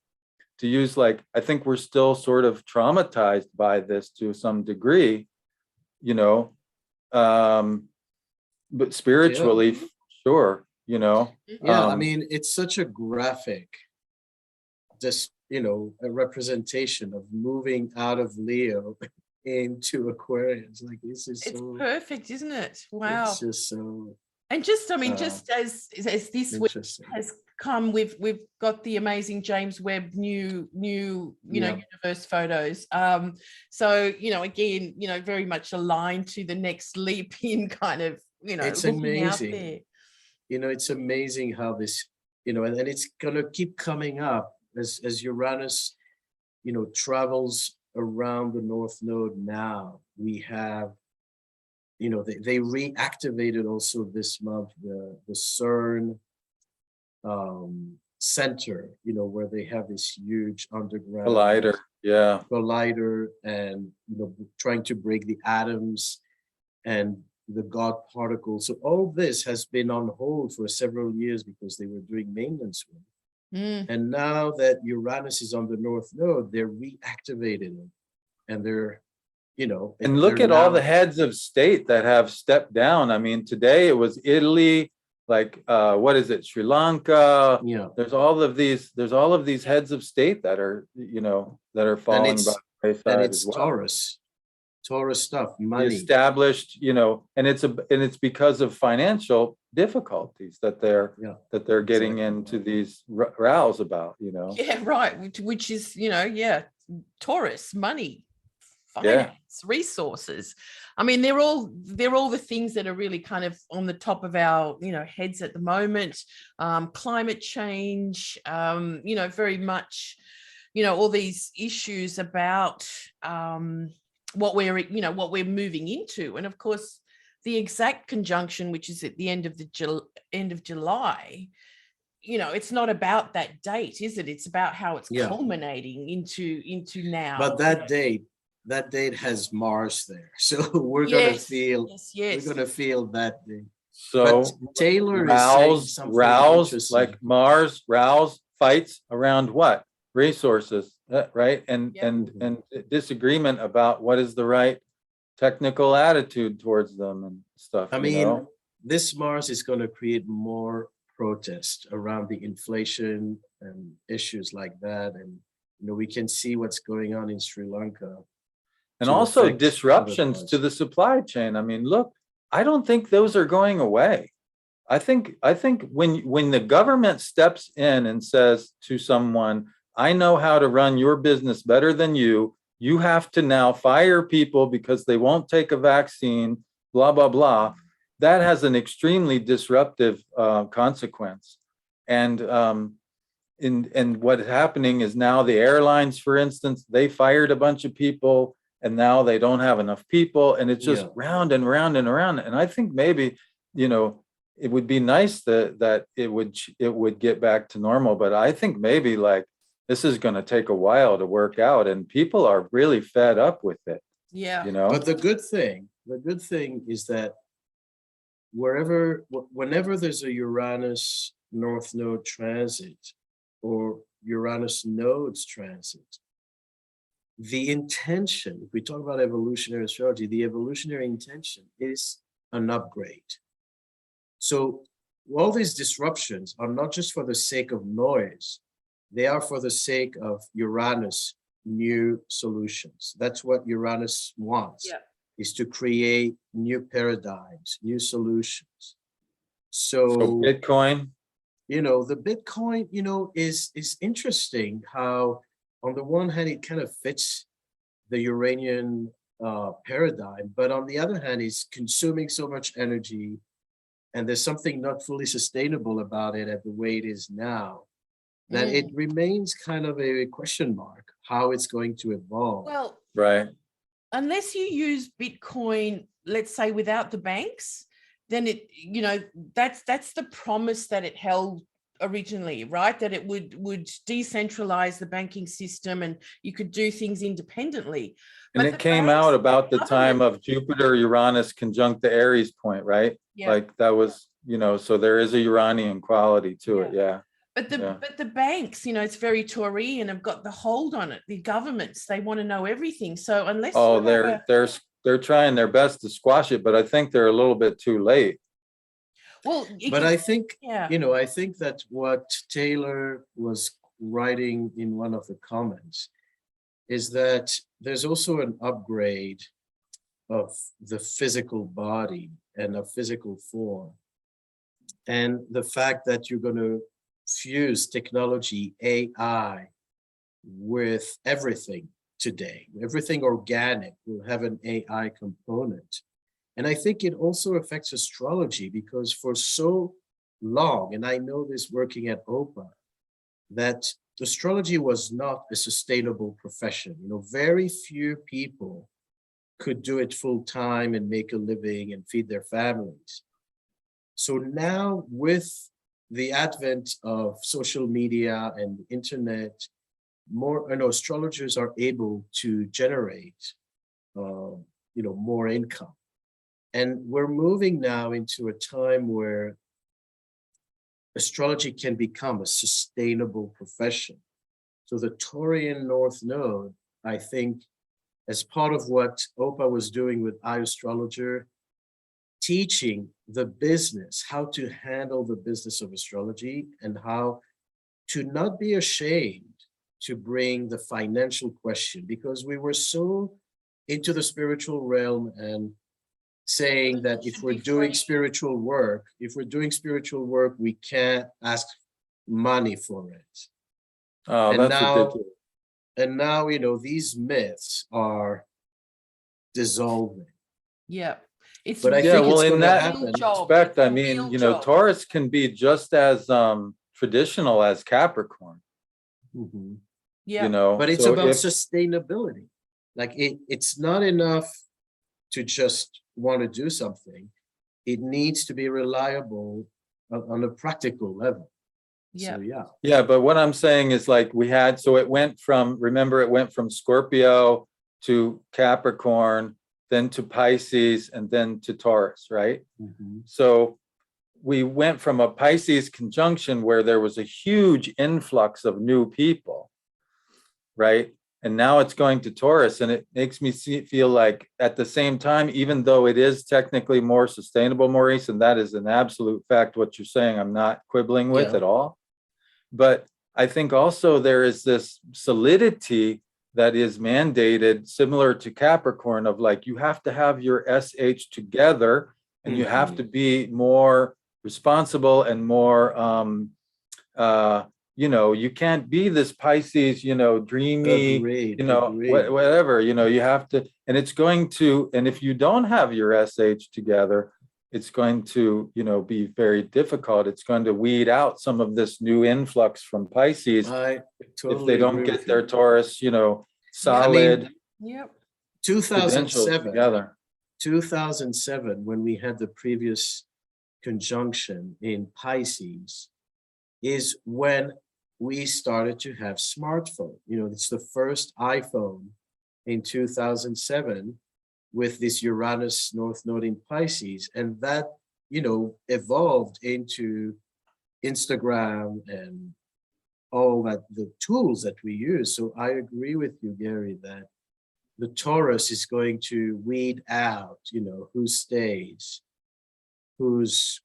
to use I think we're still sort of traumatized by this to some degree, but spiritually, sure, I mean, it's such a graphic, a representation of moving out of Leo into Aquarius. It's perfect, isn't it? Wow. It's just so. And just as this week has come, we've got the amazing James Webb new universe photos. So again, very much aligned to the next leap in kind of it's looking amazing. out there. It's amazing how this and it's gonna keep coming up as Uranus travels around the North Node. Now we have they reactivated also this month the CERN center, where they have this huge underground collider, and trying to break the atoms and the God particles. So all this has been on hold for several years because they were doing maintenance work. And now that Uranus is on the North Node, they're reactivating it, and they're and look at all the heads of state that have stepped down. I mean, today it was Italy, what is it, Sri Lanka? There's all of these heads of state that are falling by the wayside. And it's Taurus stuff, money established, and it's because of financial difficulties that they're getting into these rows about, Yeah, right. Which is, Taurus, money, finance, resources. I mean, they're all the things that are really kind of on the top of our, heads at the moment. Climate change, very much, all these issues about what we're moving into. And of course, the exact conjunction, which is at the end of July, it's not about that date, is it? It's about how it's culminating into now. But that date has Mars there, so we're gonna feel we're gonna feel that day. So Taylor is saying rouse, something rouse, interesting. like Mars, rouse fights around what? Resources, right? And Yep. and disagreement about what is the right technical attitude towards them and stuff. I you mean, know? this Mars is going to create more protest around the inflation and issues like that. And, we can see what's going on in Sri Lanka. And to also affect other disruptions parts. to the supply chain. I mean, look, I don't think those are going away. I think when the government steps in and says to someone, I know how to run your business better than you, you have to now fire people because they won't take a vaccine, blah, blah, blah. That has an extremely disruptive consequence. And what's happening is now the airlines, for instance, they fired a bunch of people and now they don't have enough people. And it's just round and round and around. And I think maybe, it would be nice that it would get back to normal. But I think maybe like this is going to take a while to work out, and people are really fed up with it. Yeah. But the good thing is that whenever there's a Uranus North Node transit or Uranus nodes transit, the intention, if we talk about evolutionary astrology, the evolutionary intention is an upgrade. So all these disruptions are not just for the sake of noise, they are for the sake of Uranus new solutions. That's what Uranus wants, is to create new paradigms, new solutions. So Bitcoin, the Bitcoin, is interesting how on the one hand, it kind of fits the Uranian paradigm, but on the other hand, it's consuming so much energy, and there's something not fully sustainable about it at the way it is now, that it remains kind of a question mark how it's going to evolve. Well, right. Unless you use Bitcoin, let's say without the banks, then it, that's the promise that it held originally, right? That it would decentralize the banking system and you could do things independently. And it came out about the time of Jupiter Uranus conjunct the Aries point, right? Yeah. Like that was, so there is a Uranian quality to it. Yeah. But the banks, it's very Taurian, have got the hold on it. The governments, they want to know everything. So unless they're trying their best to squash it, but I think they're a little bit too late. Well, but I think I think that what Taylor was writing in one of the comments is that there's also an upgrade of the physical body and a physical form, and the fact that you're going to fuse technology, AI, with everything today. Everything organic will have an AI component. And I think it also affects astrology because for so long, and I know this working at OPA, that astrology was not a sustainable profession. Very few people could do it full time and make a living and feed their families. So now with the advent of social media and the internet, more astrologers are able to generate more income. And we're moving now into a time where astrology can become a sustainable profession. So the Taurian North Node, I think, as part of what OPA was doing with iAstrologer, teaching the business, how to handle the business of astrology and how to not be ashamed to bring the financial question, because we were so into the spiritual realm and saying that if we're doing spiritual work, we can't ask money for it. Oh, and that's now, ridiculous. And now, these myths are dissolving. Yeah. But I think it's going to happen. Respect, I mean, Taurus can be just as traditional as Capricorn. Mm-hmm. Yeah. But it's about sustainability. Like it's not enough to just want to do something. It needs to be reliable on a practical level. Yeah. So, yeah, but what I'm saying is like it went from Scorpio to Capricorn, then to Pisces, and then to Taurus, right? Mm-hmm. So we went from a Pisces conjunction where there was a huge influx of new people, right? And now it's going to Taurus, and it makes me feel like at the same time, even though it is technically more sustainable, Maurice, and that is an absolute fact, what you're saying, I'm not quibbling with at all. But I think also there is this solidity that is mandated, similar to Capricorn, of like, you have to have your SH together, and you have to be more responsible and more, you can't be this Pisces, dreamy, whatever, you have to, and it's going to, and if you don't have your SH together, it's going to, be very difficult. It's going to weed out some of this new influx from Pisces if they don't get their Taurus, solid. Yep. 2007, together. 2007, when we had the previous conjunction in Pisces, is when we started to have smartphone. It's the first iPhone in 2007 with this Uranus North Node in Pisces. And that, evolved into Instagram and all that, the tools that we use. So I agree with you, Gary, that the Taurus is going to weed out, who stays, who's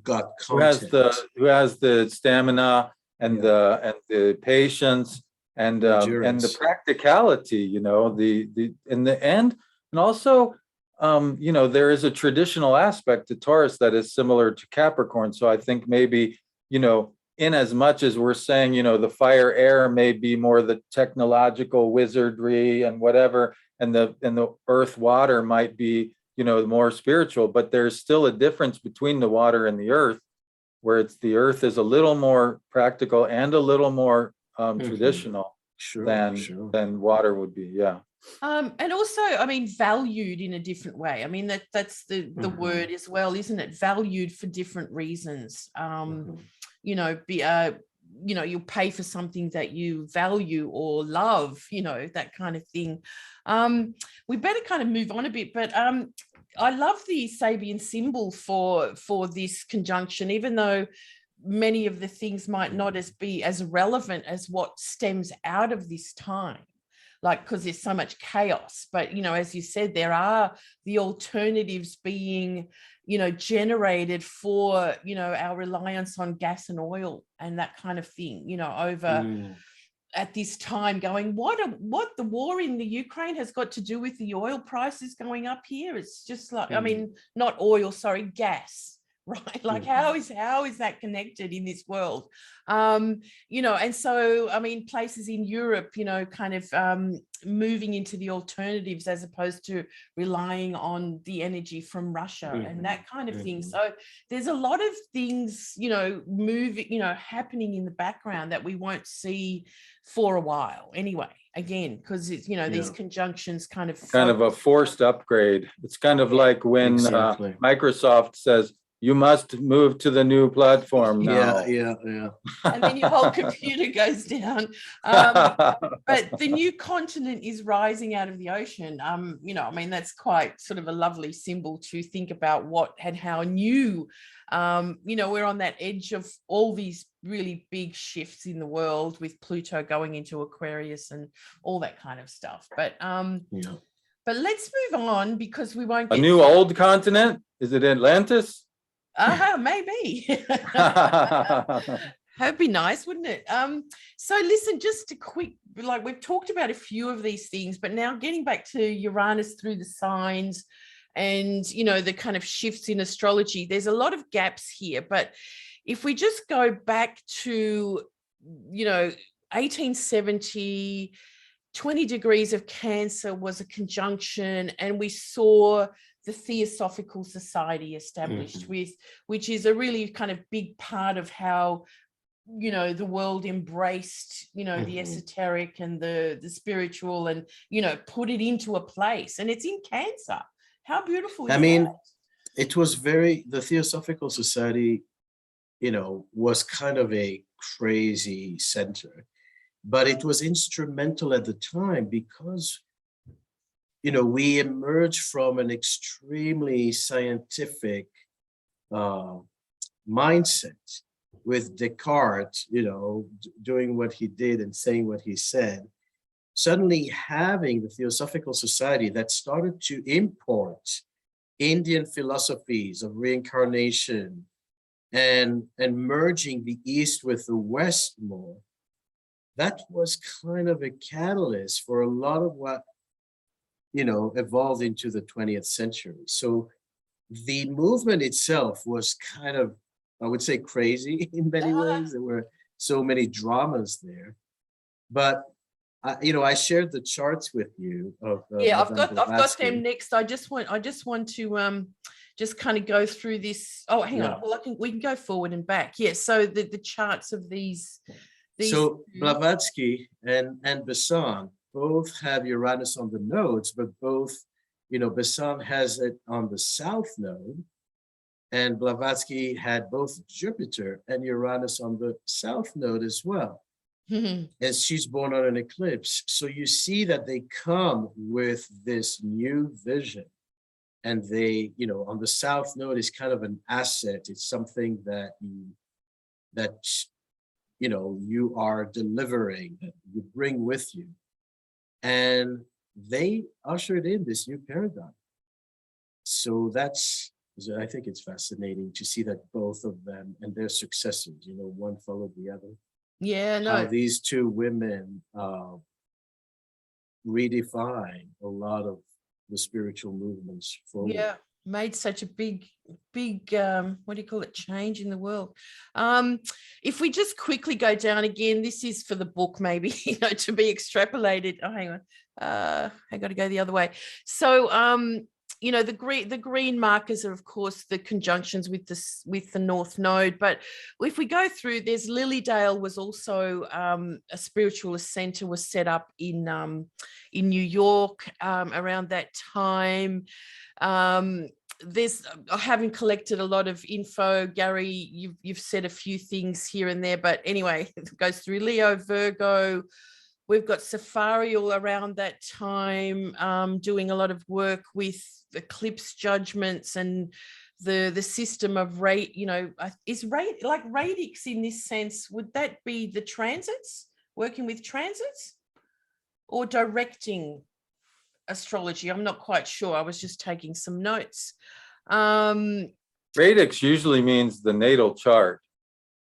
got content, who has the stamina and the patience and the practicality, the in the end, and also there is a traditional aspect to Taurus that is similar to Capricorn. So I think maybe in as much as we're saying the fire air may be more the technological wizardry and whatever, and the earth water might be more spiritual, but there's still a difference between the water and the earth, where the earth is a little more practical and a little more traditional than water would be. And also, valued in a different way. That's the word as well, isn't it? Valued for different reasons. You'll pay for something that you value or love, that kind of thing. We better kind of move on a bit, but I love the Sabian symbol for this conjunction, even though many of the things might not be as relevant as what stems out of this time, because there's so much chaos. But as you said, there are the alternatives being generated for our reliance on gas and oil and that kind of thing, over at this time, going, what the war in the Ukraine has got to do with the oil prices going up here. It's just like, not oil, sorry, gas, right? Like how is that connected in this world? And so places in Europe, kind of moving into the alternatives as opposed to relying on the energy from Russia and that kind of thing. So there's a lot of things, moving, happening in the background that we won't see for a while anyway, again, because it's, these conjunctions kind of a forced upgrade. It's kind of like when Microsoft says, you must move to the new platform now. Yeah. And then your whole computer goes down. But the new continent is rising out of the ocean. That's quite sort of a lovely symbol to think about what and how new, we're on that edge of all these really big shifts in the world with Pluto going into Aquarius and all that kind of stuff. But let's move on because we won't get a new old continent. Is it Atlantis? Maybe. That'd be nice, wouldn't it? So listen, just a quick, we've talked about a few of these things, but now getting back to Uranus through the signs and, the kind of shifts in astrology, there's a lot of gaps here. But if we just go back to, 1870, 20 degrees of Cancer was a conjunction, and we saw the Theosophical Society established which is a really kind of big part of how, the world embraced, the esoteric and the spiritual and, put it into a place, and it's in Cancer. How beautiful is that? It was the Theosophical Society, was kind of a crazy center, but it was instrumental at the time because we emerged from an extremely scientific mindset with Descartes, doing what he did and saying what he said, suddenly having the Theosophical Society that started to import Indian philosophies of reincarnation and merging the East with the West more, that was kind of a catalyst for a lot of what, evolved into the 20th century. So the movement itself was kind of, I would say, crazy in many ways. There were so many dramas there. But I shared the charts with you. I've got them next. I just want to just kind of go through this. Oh, hang on. Well, we can go forward and back. Yeah. So the charts of these. So Blavatsky and Besson both have Uranus on the nodes, but both, Besson has it on the South Node, and Blavatsky had both Jupiter and Uranus on the South Node as well. And she's born on an eclipse. So you see that they come with this new vision. And they, on the South Node is kind of an asset. It's something that you are delivering, that you bring with you. And they ushered in this new paradigm. So I think it's fascinating to see that both of them and their successors, one followed the other. Yeah, no. How these two women redefine a lot of the spiritual movements forward. Yeah, made such a big what do you call it, change in the world. If we just quickly go down again, this is for the book, maybe, to be extrapolated. Oh, hang on. I got to go the other way. So the green markers are, of course, the conjunctions with the North Node. But if we go through, there's Lilydale was also a spiritualist center was set up in New York around that time. I haven't collected a lot of info, Gary. You've said a few things here and there, but anyway, it goes through Leo, Virgo. We've got Sidereal around that time, doing a lot of work with eclipse judgments and the system of rate. Is rate like radix in this sense? Would that be the transits, working with transits, or directing astrology? I'm not quite sure. I was just taking some notes. Radix usually means the natal chart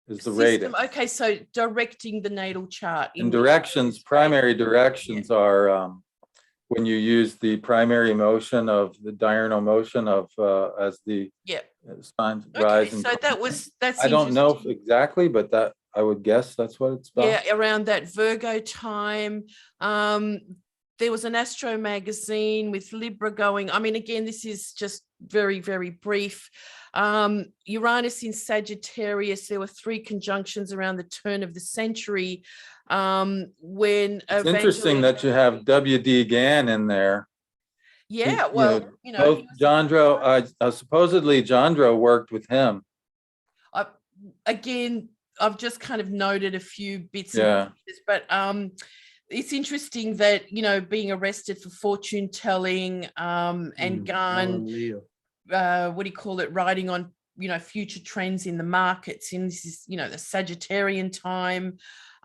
is the radix. Okay, so directing the natal chart. And directions, primary directions are when you use the primary motion of the diurnal motion of as the signs rise. So that's I don't know exactly, but that I would guess that's what it's about. Yeah, around that Virgo time. There was an Astro magazine with Libra going. I mean, again, this is just very, very brief. Uranus in Sagittarius, there were 3 conjunctions around the turn of the century. When it's interesting that you have W.D. Gann in there. Yeah, both Jandro, supposedly Jandro worked with him. Again, I've just kind of noted a few bits and pieces, but it's interesting that, being arrested for fortune telling and Gann, what do you call it, writing on, future trends in the markets. And this is, the Sagittarian time.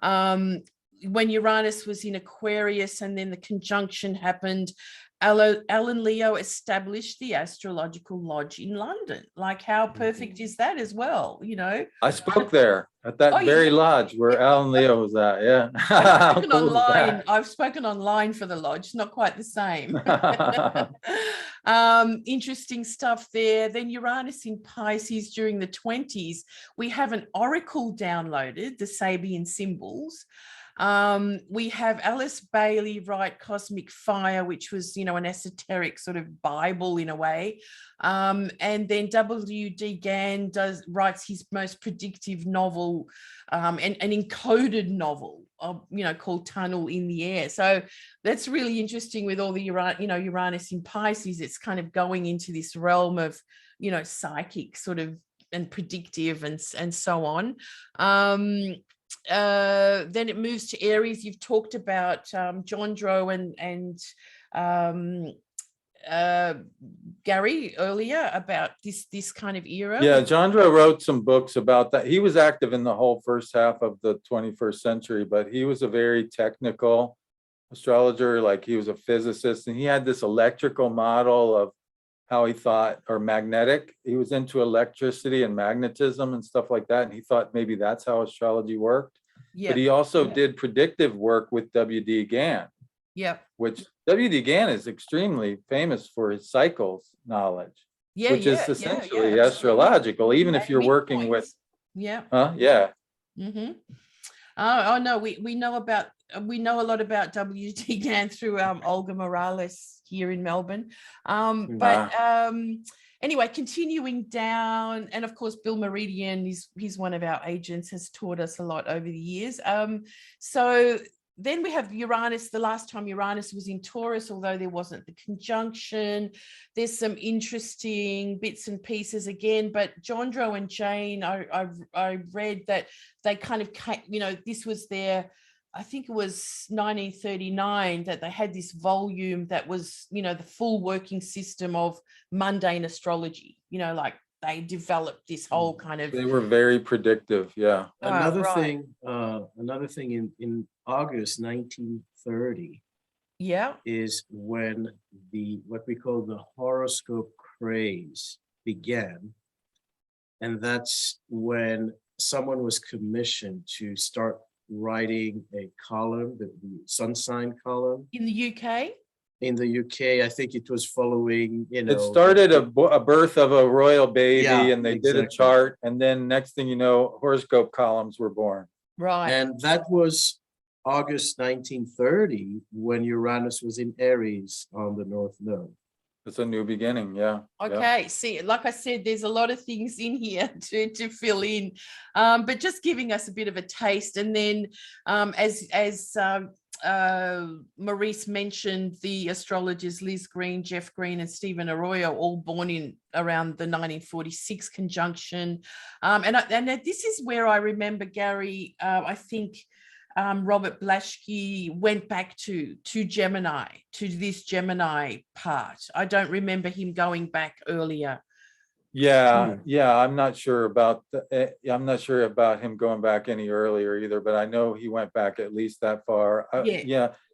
When Uranus was in Aquarius and then the conjunction happened, Alan Leo established the Astrological Lodge in London. Like, how perfect is that as well? I spoke there at that very lodge where Alan Leo was at. Yeah. I've spoken online for the lodge. Not quite the same. Interesting stuff there. Then Uranus in Pisces during the 20s. We have an oracle downloaded, the Sabian symbols. We have Alice Bailey write Cosmic Fire, which was, an esoteric sort of Bible in a way. And then W.D. Gann writes his most predictive novel, an encoded novel, called Tunnel in the Air. So that's really interesting with all the Uranus in Pisces. It's kind of going into this realm of, psychic sort of and predictive and so on. Then it moves to Aries. You've talked about Jandro and Gary earlier about this kind of era? Yeah, Chandra wrote some books about that. He was active in the whole first half of the 21st century, but he was a very technical astrologer. Like, he was a physicist, and he had this electrical model of how he thought, or magnetic. He was into electricity and magnetism and stuff like that. And he thought maybe that's how astrology worked. But he also did predictive work with W.D. Gann. Yep. Which W.D. Gann is extremely famous for his cycles knowledge, which is essentially astrological, even if you're working with. Yeah. Yeah. Mm-hmm. Oh no, we know a lot about W.D. Gann through Olga Morales here in Melbourne. Anyway, continuing down, and of course, Bill Meridian, he's one of our agents, has taught us a lot over the years. So then we have Uranus. The last time Uranus was in Taurus, although there wasn't the conjunction, there's some interesting bits and pieces again. But Jondro and Jane, I read that they kind of, this was their, I think it was 1939 that they had this volume that was, the full working system of mundane astrology, like they developed this whole kind of. They were very predictive. Yeah. Another thing in August 1930 is when what we call the horoscope craze began. And that's when someone was commissioned to start writing a column, the sun sign column. In the UK? In the UK, I think it was following, It started a birth of a royal baby, and they did a chart, and then next thing you know, horoscope columns were born. Right. And that was August 1930 when Uranus was in Aries on the North Node. It's a new beginning, yeah. Okay, see, like I said, there's a lot of things in here to fill in, but just giving us a bit of a taste. And then as Maurice mentioned, the astrologers Liz Green, Jeff Green, and Stephen Arroyo, all born in around the 1946 conjunction. And this is where I remember, Gary, I think Robert Blaschke went back to Gemini, to this Gemini part. I don't remember him going back earlier. Yeah, I'm not sure about him going back any earlier either, but I know he went back at least that far.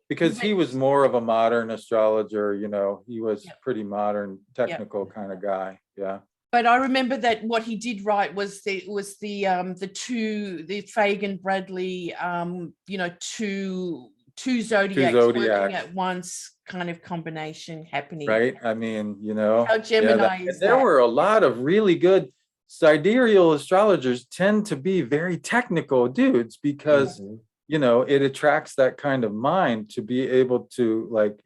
Because he was more of a modern astrologer, he was pretty modern, technical kind of guy. Yeah. But I remember that what he did write was the Fagan Bradley, two zodiacs working at once kind of combination happening. Right. I mean, how Gemini is. There were a lot of really good sidereal astrologers tend to be very technical dudes because, it attracts that kind of mind to be able to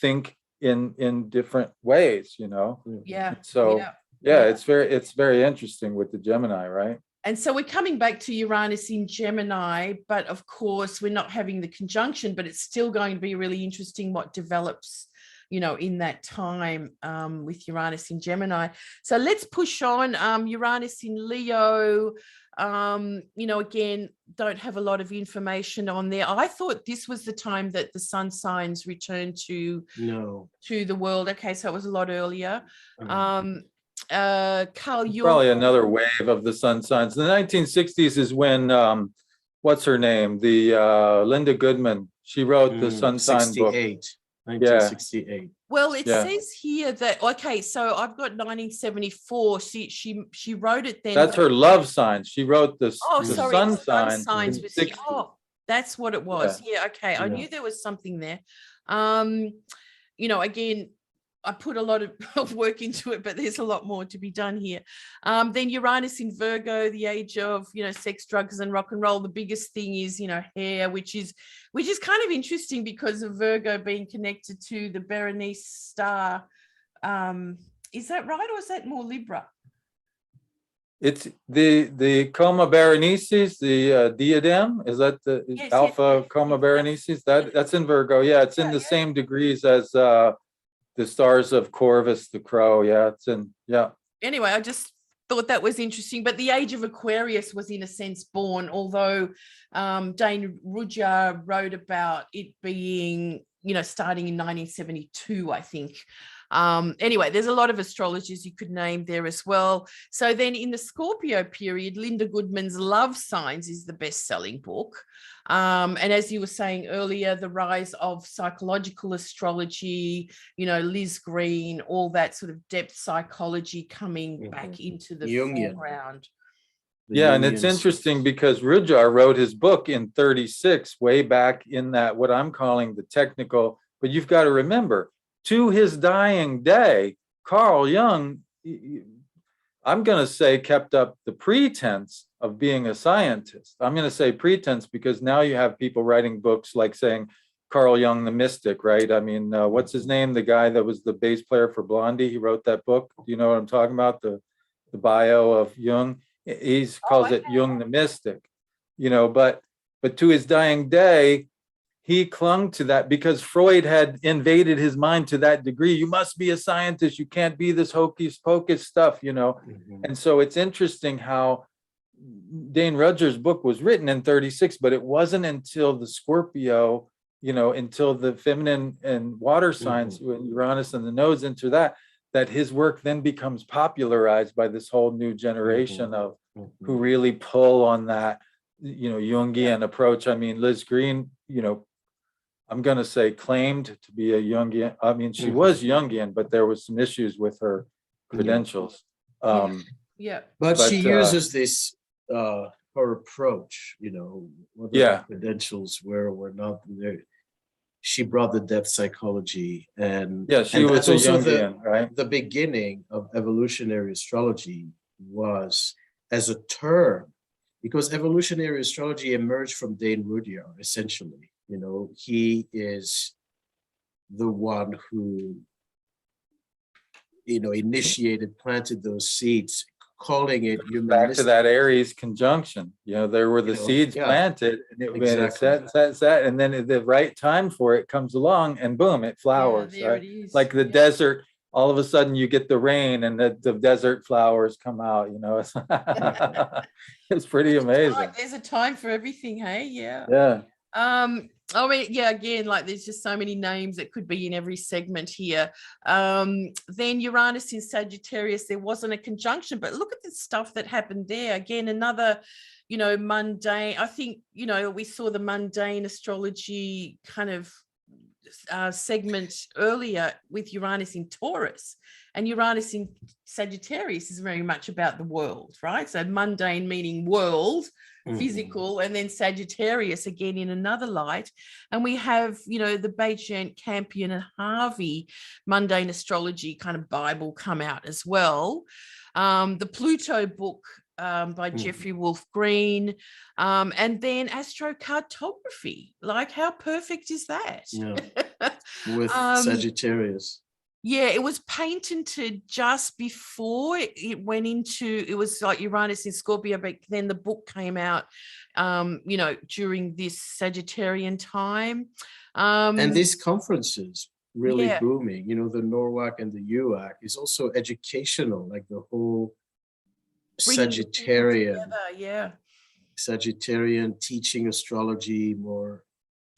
think in different ways, Yeah. So. Yeah, it's very interesting with the Gemini, right? And so we're coming back to Uranus in Gemini, but of course we're not having the conjunction, but it's still going to be really interesting what develops, in that time with Uranus in Gemini. So let's push on. Uranus in Leo, again, don't have a lot of information on there. I thought this was the time that the sun signs returned to the world. Okay, so it was a lot earlier. Carl, probably another wave of the sun signs. The 1960s is when what's her name, the Linda Goodman, she wrote the sun sign book. 1968. Well, it says here that so I've got 1974. She wrote it then. That's her love signs. She wrote the sun signs. That's what it was. Okay. I knew there was something there. Again, I put a lot of work into it, but there's a lot more to be done here. Then Uranus in Virgo, the age of, sex, drugs, and rock and roll. The biggest thing is, hair, which is kind of interesting because of Virgo being connected to the Berenice star. Is that right, or is that more Libra? It's the Coma Berenices, the diadem. Is that the Alpha Coma Berenices? That's in Virgo. Yeah, it's in the same degrees as the stars of Corvus, the crow. Anyway, I just thought that was interesting. But the age of Aquarius was in a sense born, although Dane Rudhyar wrote about it being, starting in 1972, I think. Anyway, there's a lot of astrologers you could name there as well. So then in the Scorpio period, Linda Goodman's Love Signs is the best-selling book. And as you were saying earlier, the rise of psychological astrology, Liz Green, all that sort of depth psychology coming back into the Jungian. foreground. Yeah, and it's interesting because Rudyard wrote his book in 36, way back in that, what I'm calling the technical, but you've got to remember, to his dying day, Carl Jung, I'm going to say, kept up the pretense of being a scientist. I'm going to say pretense because now you have people writing books like saying Carl Jung, the mystic, right? I mean, what's his name? The guy that was the bass player for Blondie, he wrote that book. Do you know what I'm talking about? The bio of Jung. He calls it Jung the mystic, but to his dying day, he clung to that because Freud had invaded his mind to that degree. You must be a scientist. You can't be this hocus pocus stuff, And so it's interesting how Dane Rudger's book was written in 36, but it wasn't until the Scorpio, until the feminine and water signs, when Uranus and the nodes enter that his work then becomes popularized by this whole new generation of who really pull on that, Jungian approach. I mean, Liz Green, I'm going to say claimed to be a Jungian. I mean, she was Jungian, but there was some issues with her credentials. But she uses this, her approach, whether the credentials were or were not there. She brought the depth psychology, and she was a Jungian, right? The beginning of evolutionary astrology was as a term, because evolutionary astrology emerged from Dane Rudhyar, essentially. He is the one who, initiated, planted those seeds, calling it humanistic. Back to that Aries conjunction, there were the seeds planted, and it set, and then the right time for it comes along, and boom, it flowers. Right? It is. Like the desert, all of a sudden you get the rain, and the desert flowers come out. It's pretty amazing. There's a time for everything, hey? Yeah. Again, like there's just so many names that could be in every segment here. Then Uranus in Sagittarius, there wasn't a conjunction, but look at the stuff that happened there. Again, another, mundane, I think, we saw the mundane astrology kind of segment earlier with Uranus in Taurus, and Uranus in Sagittarius is very much about the world, right? So mundane meaning world, physical, and then Sagittarius again in another light. And we have, the Bayesian, Campion, and Harvey mundane astrology kind of Bible come out as well. The Pluto book by Jeffrey Wolf Green, and then astrocartography. Like, how perfect is that? With Sagittarius. Yeah, it was patented just before it went into, it was like Uranus in Scorpio, but then the book came out, during this Sagittarian time. And these conferences really booming, the NORWAC and the UAC is also educational, like the whole Sagittarian, Sagittarian teaching astrology more,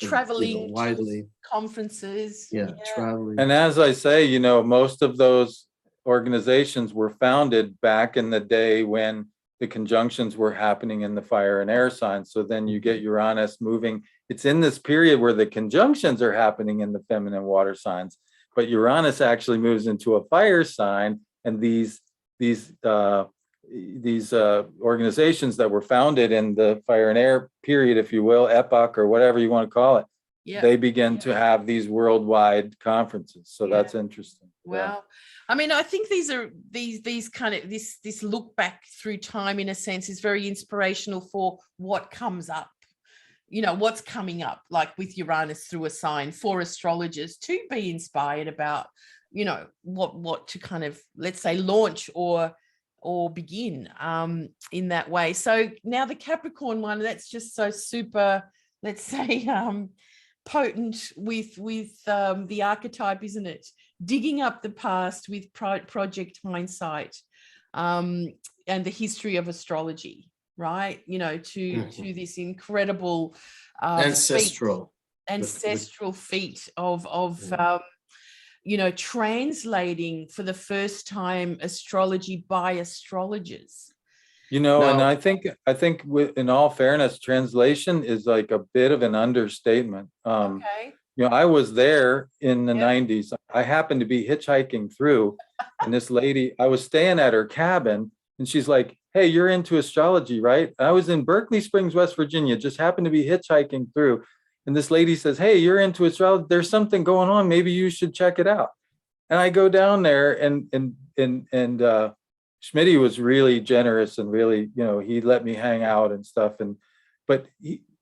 traveling widely, conferences, traveling. And as I say, most of those organizations were founded back in the day when the conjunctions were happening in the fire and air signs. So then you get Uranus moving. It's in this period where the conjunctions are happening in the feminine water signs, but Uranus actually moves into a fire sign, and these organizations that were founded in the fire and air period, if you will, epoch or whatever you want to call it, they begin to have these worldwide conferences. So that's interesting. Wow. I mean, I think these are these kind of this look back through time, in a sense, is very inspirational for what comes up. What's coming up, like with Uranus through a sign, for astrologers to be inspired about, what to kind of, let's say, launch or begin in that way. So now the Capricorn one, that's just so super, let's say, potent with the archetype, isn't it? Digging up the past with project hindsight, and the history of astrology, right? To this incredible ancestral feat of translating for the first time astrology by astrologers. And Now- I think in all fairness, translation is like a bit of an understatement. Okay. I was there in the Yep. 90s. I happened to be hitchhiking through, and this lady, I was staying at her cabin, and she's like, "Hey, you're into astrology, right?" I was in Berkeley Springs, West Virginia, just happened to be hitchhiking through. And this lady says, "Hey, you're into astrology. There's something going on. Maybe you should check it out." And I go down there, and Schmidty was really generous, and really, he let me hang out and stuff. But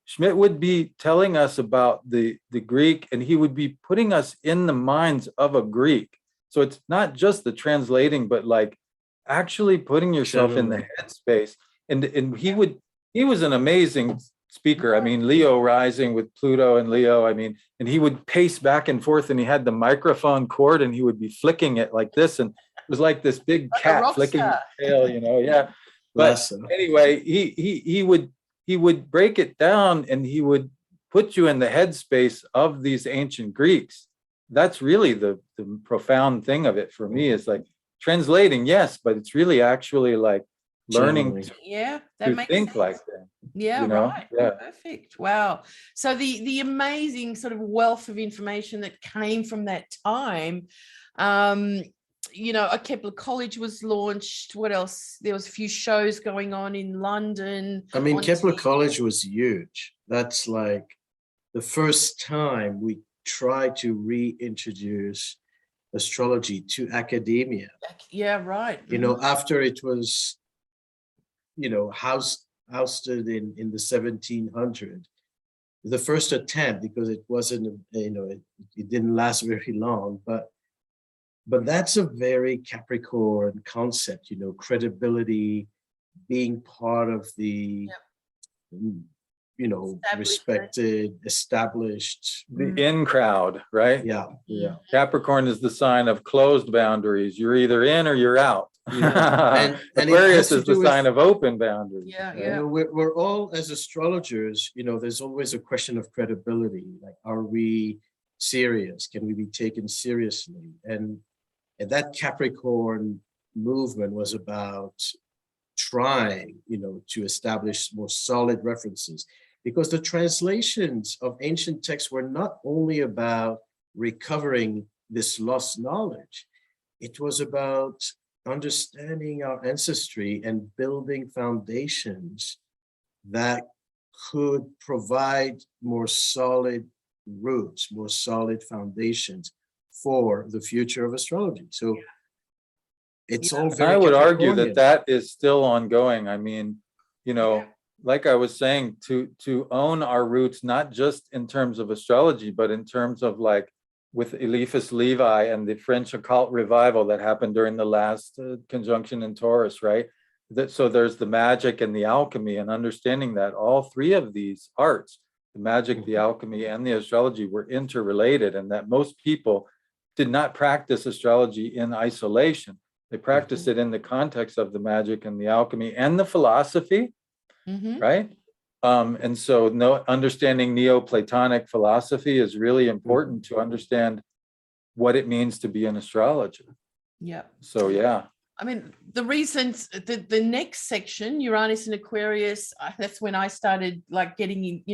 Schmidt would be telling us about the Greek, and he would be putting us in the minds of a Greek. So it's not just the translating, but like actually putting yourself in the headspace. And he was an amazing speaker. I mean, Leo rising with Pluto and Leo. I mean, and he would pace back and forth, and he had the microphone cord, and he would be flicking it like this, and it was like this big cat flicking his tail, yeah. But anyway, he would break it down, and he would put you in the headspace of these ancient Greeks. That's really the profound thing of it for me, is like translating, yes, but it's really actually like learning that makes think sense. like that. Right. Yeah. Perfect. Wow. So the amazing sort of wealth of information that came from that time. A Kepler College was launched. What else? There was a few shows going on in London. I mean, Kepler College was huge. That's like the first time we tried to reintroduce astrology to academia. Yeah, right. After it was, ousted in the 1700s. The first attempt, because it wasn't, it didn't last very long, but that's a very Capricorn concept, credibility, being part of the, respected, established. The in crowd, right? Yeah. Capricorn is the sign of closed boundaries. You're either in or you're out. And Aquarius is the sign of open boundaries. Yeah. We're all, as astrologers, there's always a question of credibility. Like, are we serious? Can we be taken seriously? And that Capricorn movement was about trying, to establish more solid references, because the translations of ancient texts were not only about recovering this lost knowledge, it was about understanding our ancestry and building foundations that could provide more solid roots, more solid foundations for the future of astrology. So it's all very I would argue Capricornian. that is still ongoing. I mean, like I was saying, to own our roots, not just in terms of astrology, but in terms of like with Eliphas Levi and the French occult revival that happened during the last conjunction in Taurus, right? So there's the magic and the alchemy, and understanding that all three of these arts, the magic, the alchemy, and the astrology, were interrelated, and that most people did not practice astrology in isolation. They practiced it in the context of the magic and the alchemy and the philosophy, right? And so understanding Neoplatonic philosophy is really important to understand what it means to be an astrologer. Yeah. So, yeah. I mean, the reasons, the next section, Uranus and Aquarius, that's when I started like getting,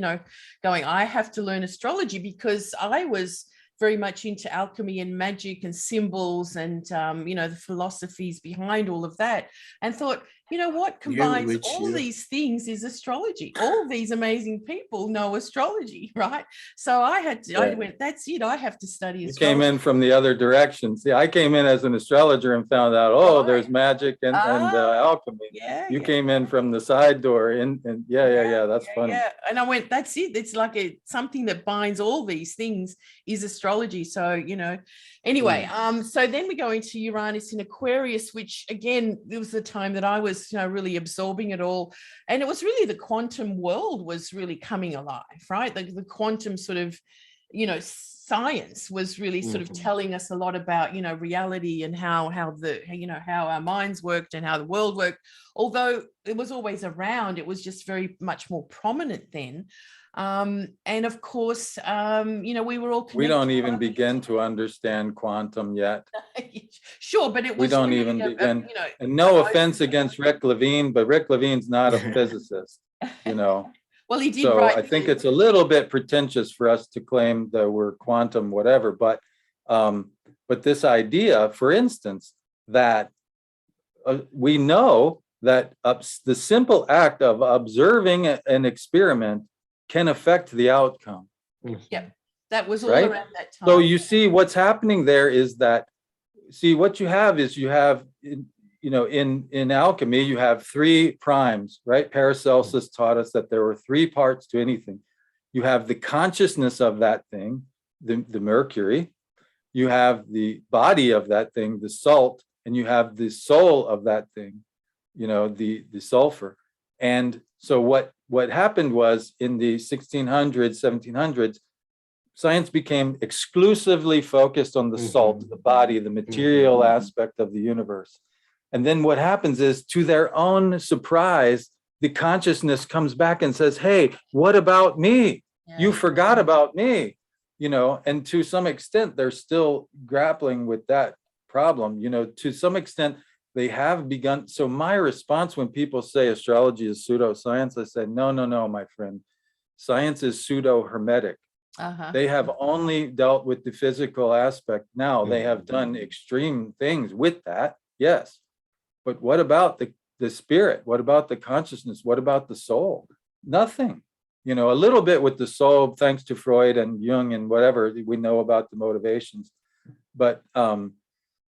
going, I have to learn astrology, because I was very much into alchemy and magic and symbols and, the philosophies behind all of that, and thought, what combines these things is astrology. All these amazing people know astrology, right? So I went, that's it. I have to study astrology. You came in from the other direction. See, I came in as an astrologer and found out, there's magic and alchemy. You came in from the side door, and that's funny. Yeah, and I went, that's it. It's like something that binds all these things is astrology. So, anyway, so then we go into Uranus in Aquarius, which again, it was the time that I was, really absorbing it all. And it was really the quantum world was really coming alive, right? The quantum sort of, science was really sort of telling us a lot about, reality and how our minds worked and how the world worked. Although it was always around, it was just very much more prominent then. And of course, we were all connected. We don't even begin to understand quantum yet. Sure, but it was We don't really even begin. And no no offense against Rick Levine, but Rick Levine's not a physicist, Well, he did So write. I think it's a little bit pretentious for us to claim that we're quantum whatever, but this idea, for instance, that we know that the simple act of observing an experiment can affect the outcome. Yep, that was all Right? around that time. So you see what's happening there is that, what you have is in alchemy, you have 3 primes, right? Paracelsus taught us that there were 3 parts to anything. You have the consciousness of that thing, the Mercury, you have the body of that thing, the salt, and you have the soul of that thing, the sulfur. And so what happened was in the 1600s, 1700s, science became exclusively focused on the salt, the body, the material aspect of the universe. And then what happens is, to their own surprise, the consciousness comes back and says, hey, what about me? Yeah. You forgot about me, and to some extent, they're still grappling with that problem. To some extent, they have begun. So my response when people say astrology is pseudoscience, I say, no, my friend. Science is pseudo-hermetic. They have only dealt with the physical aspect. Now they have done extreme things with that, yes. But what about the spirit? What about the consciousness? What about the soul? Nothing. A little bit with the soul, thanks to Freud and Jung and whatever we know about the motivations. But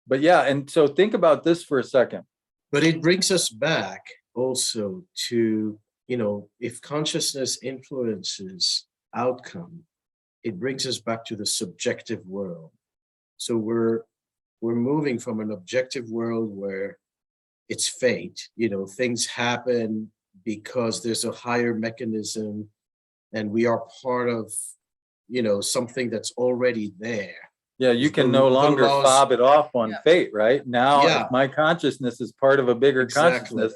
yeah, and so think about this for a second. But it brings us back also to, if consciousness influences outcome, it brings us back to the subjective world. So we're moving from an objective world where it's fate, things happen because there's a higher mechanism and we are part of, something that's already there. Yeah, you can no longer fob it off on fate, right? Now, if my consciousness is part of a bigger consciousness,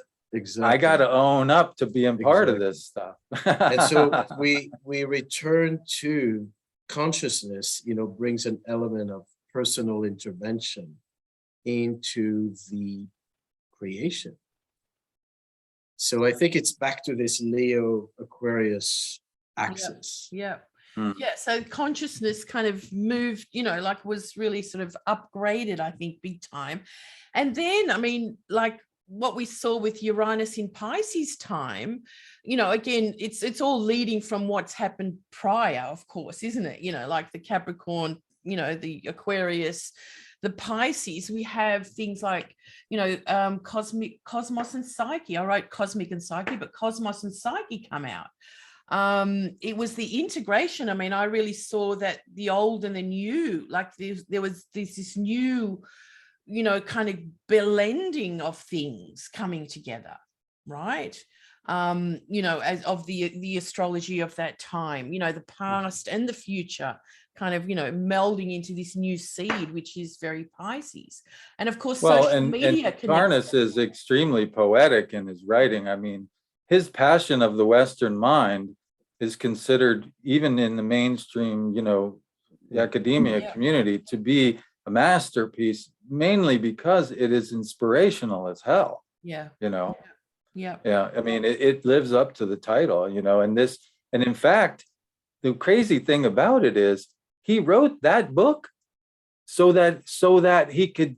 I got to own up to being part of this stuff. And so we return to consciousness, brings an element of personal intervention into the creation. So I think it's back to this Leo Aquarius axis. Yeah. Yeah, so consciousness kind of moved, was really sort of upgraded, I think, big time. And then, like what we saw with Uranus in Pisces time, again, it's all leading from what's happened prior, of course, isn't it? Like the Capricorn, the Aquarius, the Pisces, we have things like, Cosmos and Psyche. I wrote Cosmic and Psyche, but Cosmos and Psyche come out. It was the integration. I really saw that the old and the new, like there was this new, kind of blending of things coming together, right? As of the astrology of that time, the past and the future kind of, melding into this new seed, which is very Pisces. And of course, social media. And Tarnas is extremely poetic in his writing. His passion of the Western mind is considered, even in the mainstream, the academia community, to be a masterpiece, mainly because it is inspirational as hell. Yeah. Yeah. It lives up to the title, and in fact, the crazy thing about it is he wrote that book so that he could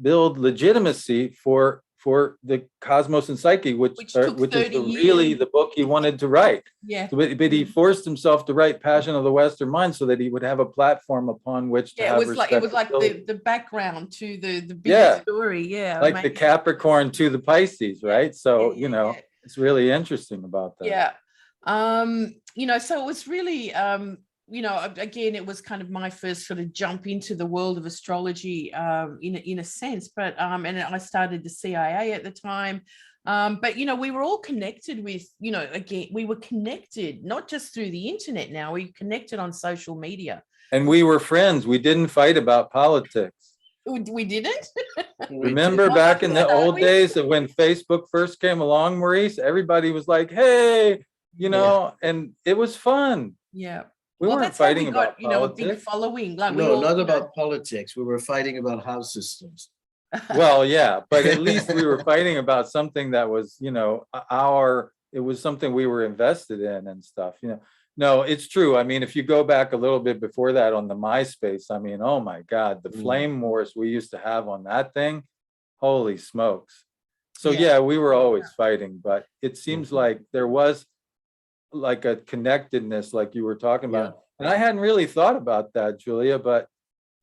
build legitimacy for the Cosmos and Psyche, which is really the book he wanted to write. Yeah. But he forced himself to write Passion of the Western Mind so that he would have a platform upon which to have it was like the background to the big story. Yeah. Like the Capricorn to the Pisces, right? So, it's really interesting about that. Yeah. So it was really, again, it was kind of my first sort of jump into the world of astrology, in a sense, but, and I started the CIA at the time. But, we were all connected with, again, we were connected, not just through the internet now, we connected on social media. And we were friends. We didn't fight about politics. We didn't? Remember back in the old days of when Facebook first came along, Maurice, everybody was like, hey, you know, and it was fun. Yeah. We Well, weren't that's how fighting we about got, you know, a big politics. following. Like we No, all, not you know, about politics. We were fighting about house systems. Well, yeah, but at least we were fighting about something that was, you know, it was something we were invested in and stuff, you know. No, it's true. I mean, if you go back a little bit before that on the MySpace, I mean, oh my God, the flame wars we used to have on that thing, holy smokes. So yeah, we were always fighting, but it seems like there was like a connectedness, like you were talking about. And I hadn't really thought about that, Julia, but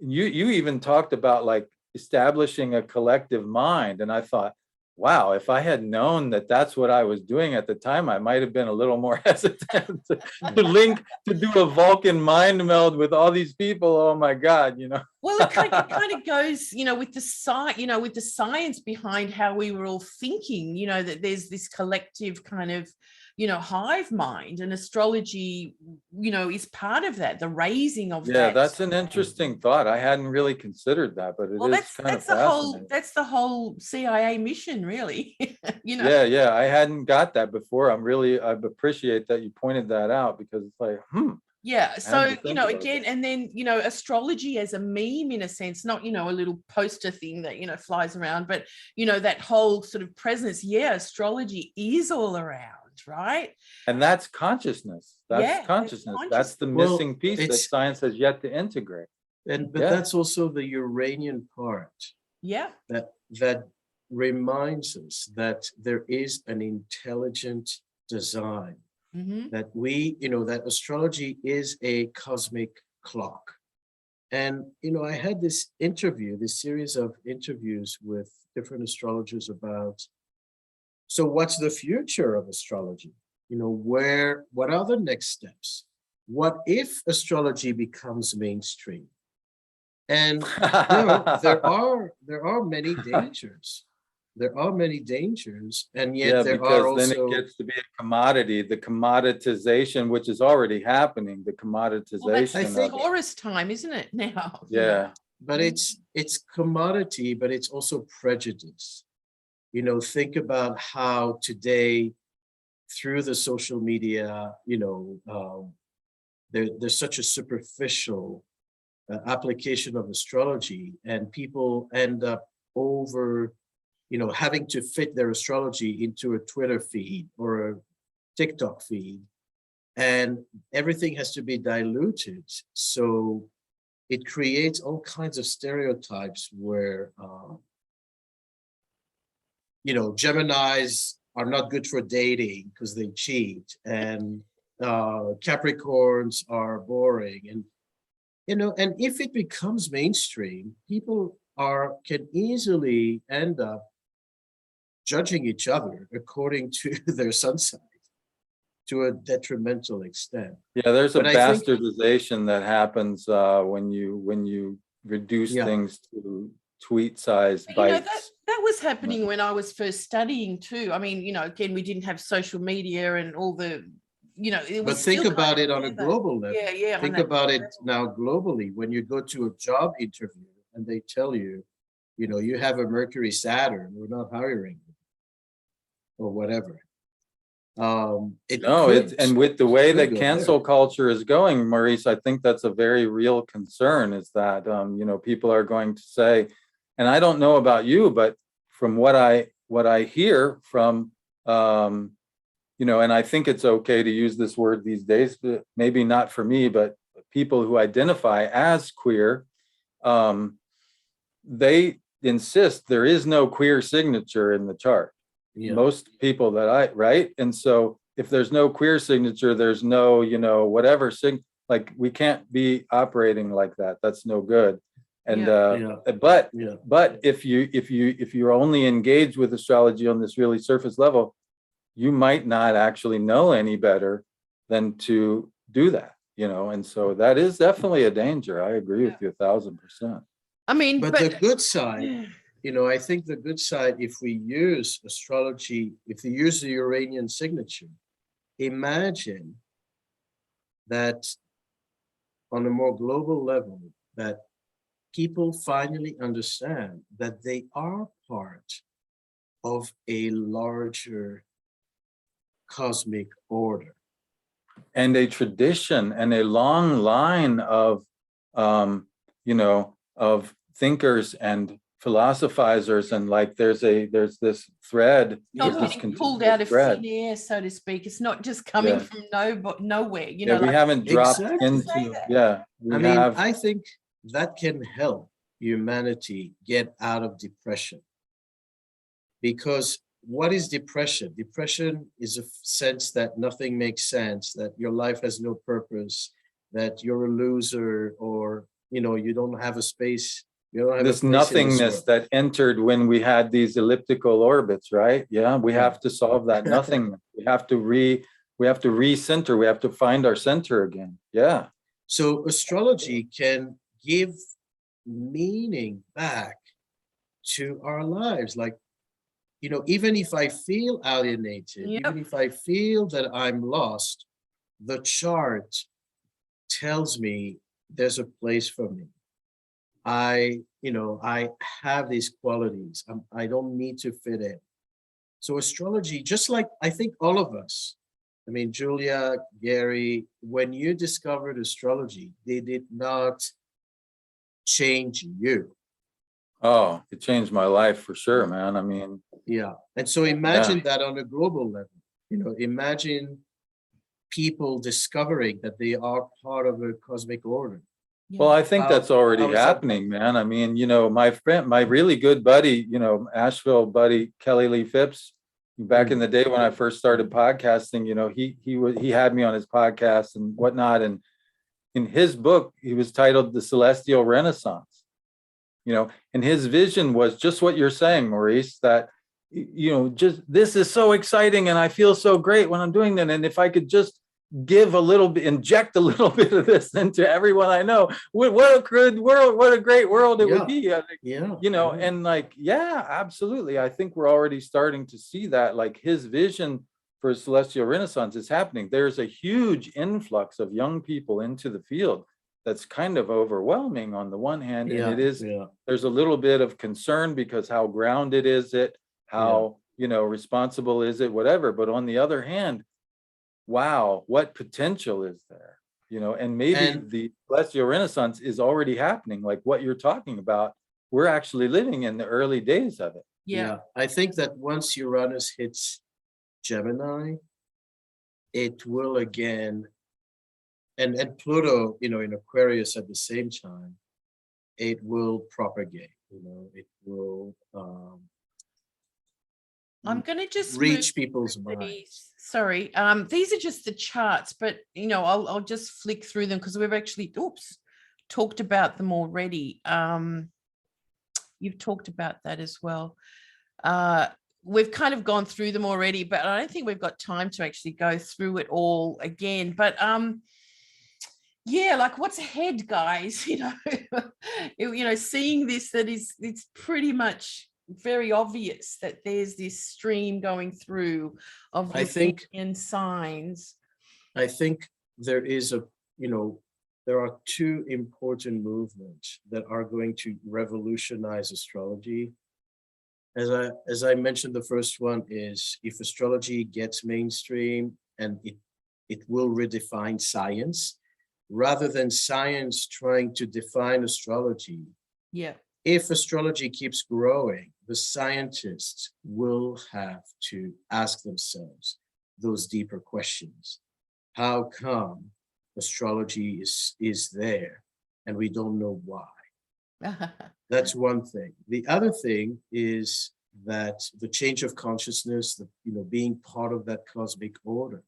you even talked about like establishing a collective mind. And I thought, wow, if I had known that that's what I was doing at the time, I might have been a little more hesitant to do a Vulcan mind meld with all these people. Oh my God, you know. Well, it kind of goes, you know, with the science behind how we were all thinking, you know, that there's this collective kind of, you know, hive mind, and astrology, you know, is part of that, the raising of that. Yeah, that's an interesting thought. I hadn't really considered that, but it is kind of fascinating. That's the whole CIA mission, really. You know. Yeah, I hadn't got that before. I appreciate that you pointed that out, because it's like, Yeah, so, you know, again, that. and then, you know, astrology as a meme, in a sense, not, you know, a little poster thing that, you know, flies around, but, you know, that whole sort of presence. Yeah, astrology is all around, right? And that's consciousness. That's consciousness. That's the missing piece that science has yet to integrate. But that's also the Uranian part. Yeah. That reminds us that there is an intelligent design. That we, you know, that astrology is a cosmic clock. And, you know, I had this series of interviews with different astrologers about, so what's the future of astrology? You know, what are the next steps? What if astrology becomes mainstream? And you know, there are many dangers. There are many dangers, and yet there are also, then it gets to be a commodity, the commoditization, which is already happening, the commoditization. Well, that's Taurus time, isn't it, now? Yeah. But it's commodity, but it's also prejudice. You know, think about how today, through the social media, you know, there's such a superficial application of astrology, and people end up you know, having to fit their astrology into a Twitter feed or a TikTok feed, and everything has to be diluted. So it creates all kinds of stereotypes where, you know, Geminis are not good for dating because they cheat, and Capricorns are boring, and, you know, and if it becomes mainstream, people can easily end up judging each other according to their sun sign to a detrimental extent. Yeah, there's a bastardization that happens when you reduce things to tweet size bites. You know, that was happening when I was first studying too. I mean, you know, again, we didn't have social media and all the, you know, it was. But think about it on a global level. Yeah. Think about it now globally. When you go to a job interview and they tell you, you know, you have a Mercury Saturn, we're not hiring you, or whatever. And with the way that cancel culture is going, Maurice, I think that's a very real concern, is that, you know, people are going to say, and I don't know about you, but from what I hear from, you know, and I think it's okay to use this word these days, but maybe not for me, but people who identify as queer, they insist there is no queer signature in the chart. Most people right? And so if there's no queer signature, there's no, you know, whatever like we can't be operating like that. That's no good. And but if you're only engaged with astrology on this really surface level, you might not actually know any better than to do that, you know. And so that is definitely a danger. I agree with you 1,000%. I mean, but the good side, you know, I think the good side, if we use astrology, if we use the Uranian signature, imagine that on a more global level, that people finally understand that they are part of a larger cosmic order. and a tradition and a long line of, of thinkers and philosophizers, and like there's this thread. Not this getting pulled out of thread. thin air, so to speak. It's not just coming Yeah. from nowhere. Yeah, we haven't dropped Exactly. into. Yeah, we I mean, have. I think that can help humanity get out of depression. Because what is depression? Depression is a sense that nothing makes sense, that your life has no purpose, that you're a loser, or you don't have a space. You don't have This a place in this nothingness world. that entered when we had these elliptical orbits, right? Yeah, we have to solve that nothingness. We have to recenter. We have to find our center again. Yeah. So astrology can give meaning back to our lives. Like, even if I feel alienated, Yep. even if I feel that I'm lost, the chart tells me there's a place for me. I have these qualities. I don't need to fit in. So astrology, just like I think all of us, I mean, Julia, Gary, when you discovered astrology, they did not change you. Oh, it changed my life for sure, man. I mean, Yeah. And so imagine that on a global level, imagine people discovering that they are part of a cosmic order. well, I think that's already how is that happening, man. I mean, my friend, my really good buddy, Asheville buddy, Kelly Lee Phipps, back in the day when I first started podcasting, he had me on his podcast and whatnot. And in his book, he was titled The Celestial Renaissance, and his vision was just what you're saying, Maurice, that, just this is so exciting and I feel so great when I'm doing that. And if I could just give a little bit, inject a little bit of this into everyone I know, what a good world, what a great world it would be. And like, yeah, absolutely. I think we're already starting to see that, like his vision for celestial renaissance is happening. There's a huge influx of young people into the field that's kind of overwhelming on the one hand, and it is, there's a little bit of concern because how grounded is it, how responsible is it, whatever. But on the other hand, wow, what potential is there? And maybe the celestial renaissance is already happening, like what you're talking about. We're actually living in the early days of it. Yeah. I think that once Uranus hits Gemini, it will again, and Pluto, in Aquarius at the same time, it will propagate, it will I'm going to just reach people's minds. Sorry, these are just the charts, but I'll just flick through them because we've actually talked about them already. You've talked about that as well. We've kind of gone through them already, but I don't think we've got time to actually go through it all again. But yeah, like what's ahead, guys? Seeing this, it's pretty much very obvious that there's this stream going through of Uranian signs. I think there is there are two important movements that are going to revolutionize astrology. As I mentioned, the first one is if astrology gets mainstream, and it will redefine science rather than science trying to define astrology. Yeah. If astrology keeps growing, the scientists will have to ask themselves those deeper questions. How come astrology is there and we don't know why? That's one thing. The other thing is that the change of consciousness, being part of that cosmic order.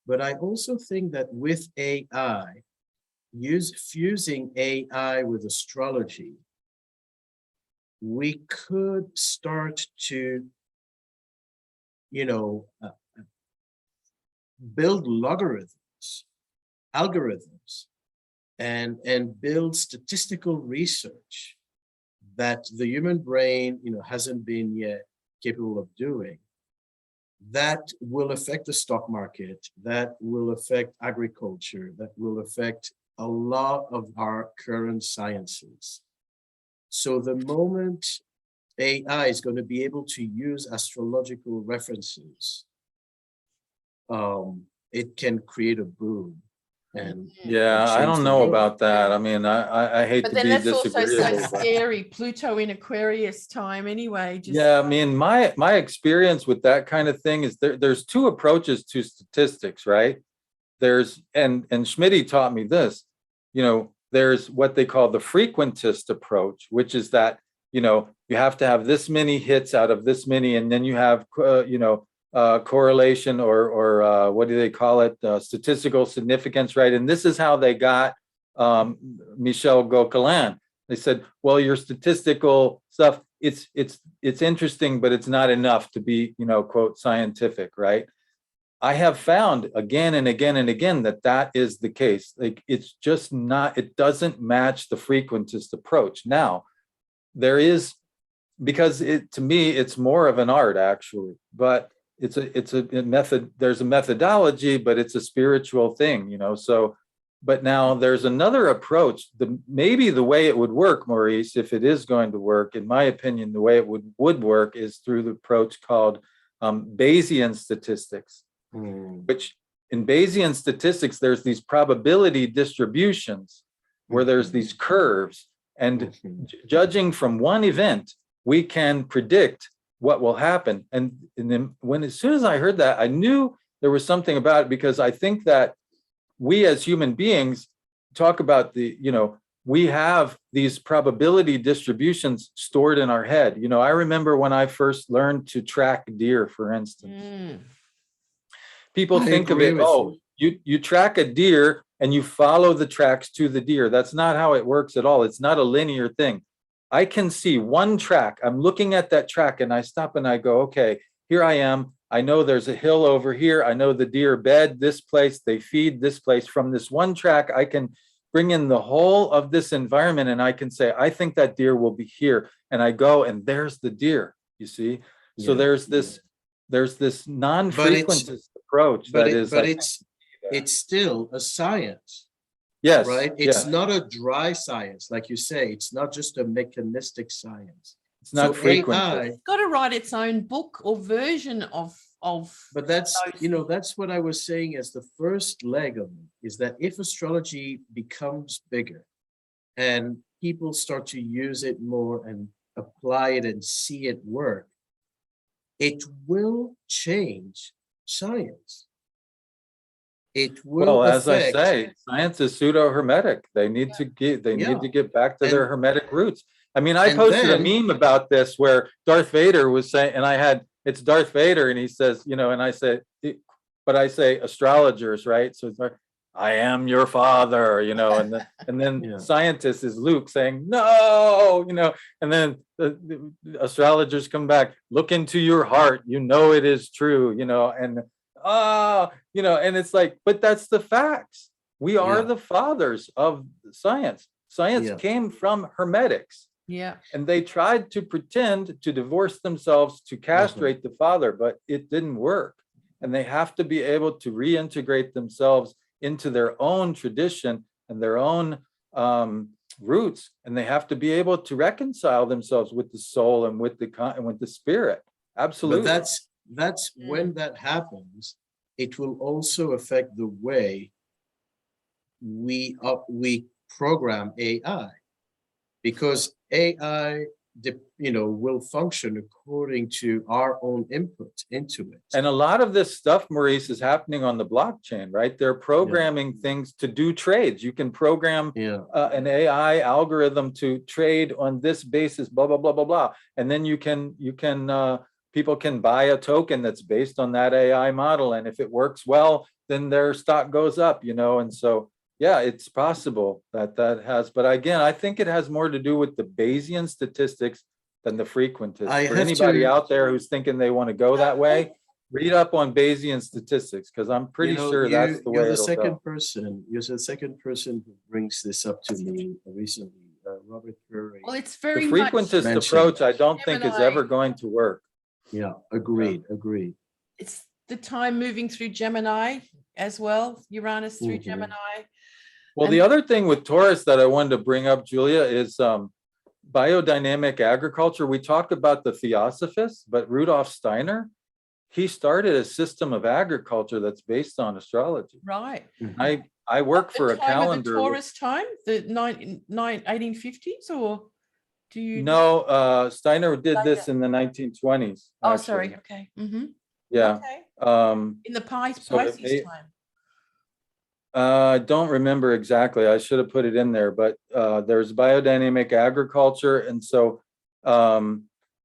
But I also think that with AI, fusing AI with astrology, we could start to, build algorithms, and build statistical research that the human brain, hasn't been yet capable of doing. That will affect the stock market, that will affect agriculture, that will affect a lot of our current sciences. So the moment AI is going to be able to use astrological references, it can create a boom. And Yeah, I change don't the know world. about that. I mean, I hate But to then be that's also so disagreeable. but- scary. Pluto in Aquarius time anyway. Just Yeah, I mean, my experience with that kind of thing is there's two approaches to statistics, right? There's and Schmidty taught me this, there's what they call the frequentist approach, which is that, you have to have this many hits out of this many, and then you have, correlation or what do they call it? Statistical significance, right? And this is how they got Michel Gauquelin. They said, well, your statistical stuff, it's interesting, but it's not enough to be, quote, scientific, right? I have found again and again and again that is the case. Like, it's just not, it doesn't match the frequentist approach. Now, there is, because to me, it's more of an art actually, but it's a method, there's a methodology, but it's a spiritual thing, so, but now there's another approach. Maybe the way it would work, Maurice, if it is going to work, in my opinion, the way it would work is through the approach called Bayesian statistics, which in Bayesian statistics, there's these probability distributions where there's these curves, and judging from one event, we can predict what will happen. And then as soon as I heard that, I knew there was something about it, because I think that we as human beings talk about we have these probability distributions stored in our head. I remember when I first learned to track deer, for instance. People think of it, you track a deer and you follow the tracks to the deer. That's not how it works at all. It's not a linear thing. I can see one track. I'm looking at that track and I stop and I go, okay, here I am. I know there's a hill over here. I know the deer bed this place. They feed this place. From this one track, I can bring in the whole of this environment and I can say, I think that deer will be here. And I go and there's the deer, you see? So there's this non-frequentist approach that is. But it's still a science. Yes. Right. It's not a dry science, like you say. It's not just a mechanistic science. It's not frequent. It's got to write its own book or version of. But that's that's what I was saying as the first leg of it, is that if astrology becomes bigger and people start to use it more and apply it and see it work, it will change science. It will. Well, as I say, science is pseudo-hermetic. They need to get back to their hermetic roots. I mean, I posted a meme about this where Darth Vader was saying, and it's Darth Vader, and he says, and I say, but I say astrologers, right? So it's like, I am your father, and then scientist is Luke saying, no, and then the astrologers come back, look into your heart, it is true, and and it's like, but that's the facts. We are the fathers of science. Science came from hermetics. Yeah. And they tried to pretend to divorce themselves, to castrate the father, but it didn't work. And they have to be able to reintegrate themselves into their own tradition and their own roots. And they have to be able to reconcile themselves with the soul and with the spirit. Absolutely. But that's when that happens, it will also affect the way we program AI, because AI will function according to our own input into it. And a lot of this stuff, Maurice, is happening on the blockchain, right? They're programming things to do trades. You can program an AI algorithm to trade on this basis, blah, blah, blah, blah, blah. And then people can buy a token that's based on that AI model. And if it works well, then their stock goes up, and so, yeah, it's possible that has, but again, I think it has more to do with the Bayesian statistics than the frequentist. For anybody out there who's thinking they want to go that way, read up on Bayesian statistics, because I'm pretty sure that's the way it'll go. You're the second person who brings this up to me recently, Robert Blaschke. Well, it's very the frequentist approach. I don't think is ever going to work. Yeah, agreed. It's the time moving through Gemini as well, Uranus through Gemini. Well, the other thing with Taurus that I wanted to bring up, Julia, is biodynamic agriculture. We talked about the Theosophists, but Rudolf Steiner, he started a system of agriculture that's based on astrology. Right. I work for a Time of the calendar. Taurus time, the 1850s, or do you? No, Steiner did Later. this in the 1920s. Oh, actually. sorry. Okay. Yeah. Okay. In the Pisces time. I don't remember exactly. I should have put it in there, but there's biodynamic agriculture, and so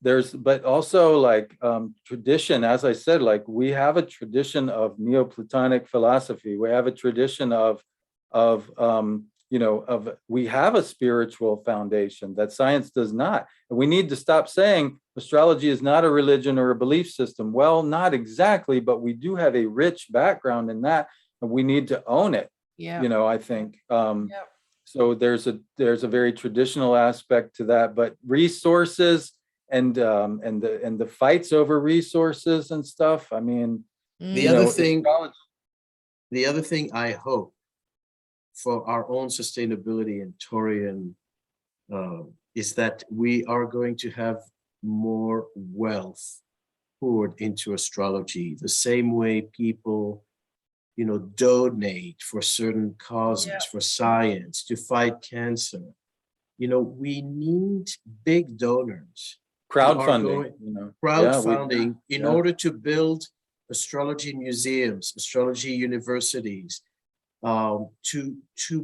but also like tradition. As I said, like we have a tradition of Neoplatonic philosophy. We have a tradition of we have a spiritual foundation that science does not. And we need to stop saying astrology is not a religion or a belief system. Well, not exactly, but we do have a rich background in that. And we need to own it. Yeah. You know, I think. So there's a very traditional aspect to that, but resources and the fights over resources and stuff. I mean, the other thing I hope for our own sustainability and Taurian is that we are going to have more wealth poured into astrology, the same way people donate for certain causes, for science, to fight cancer. We need big donors. Crowdfunding. Crowdfunding in order to build astrology museums, astrology universities, to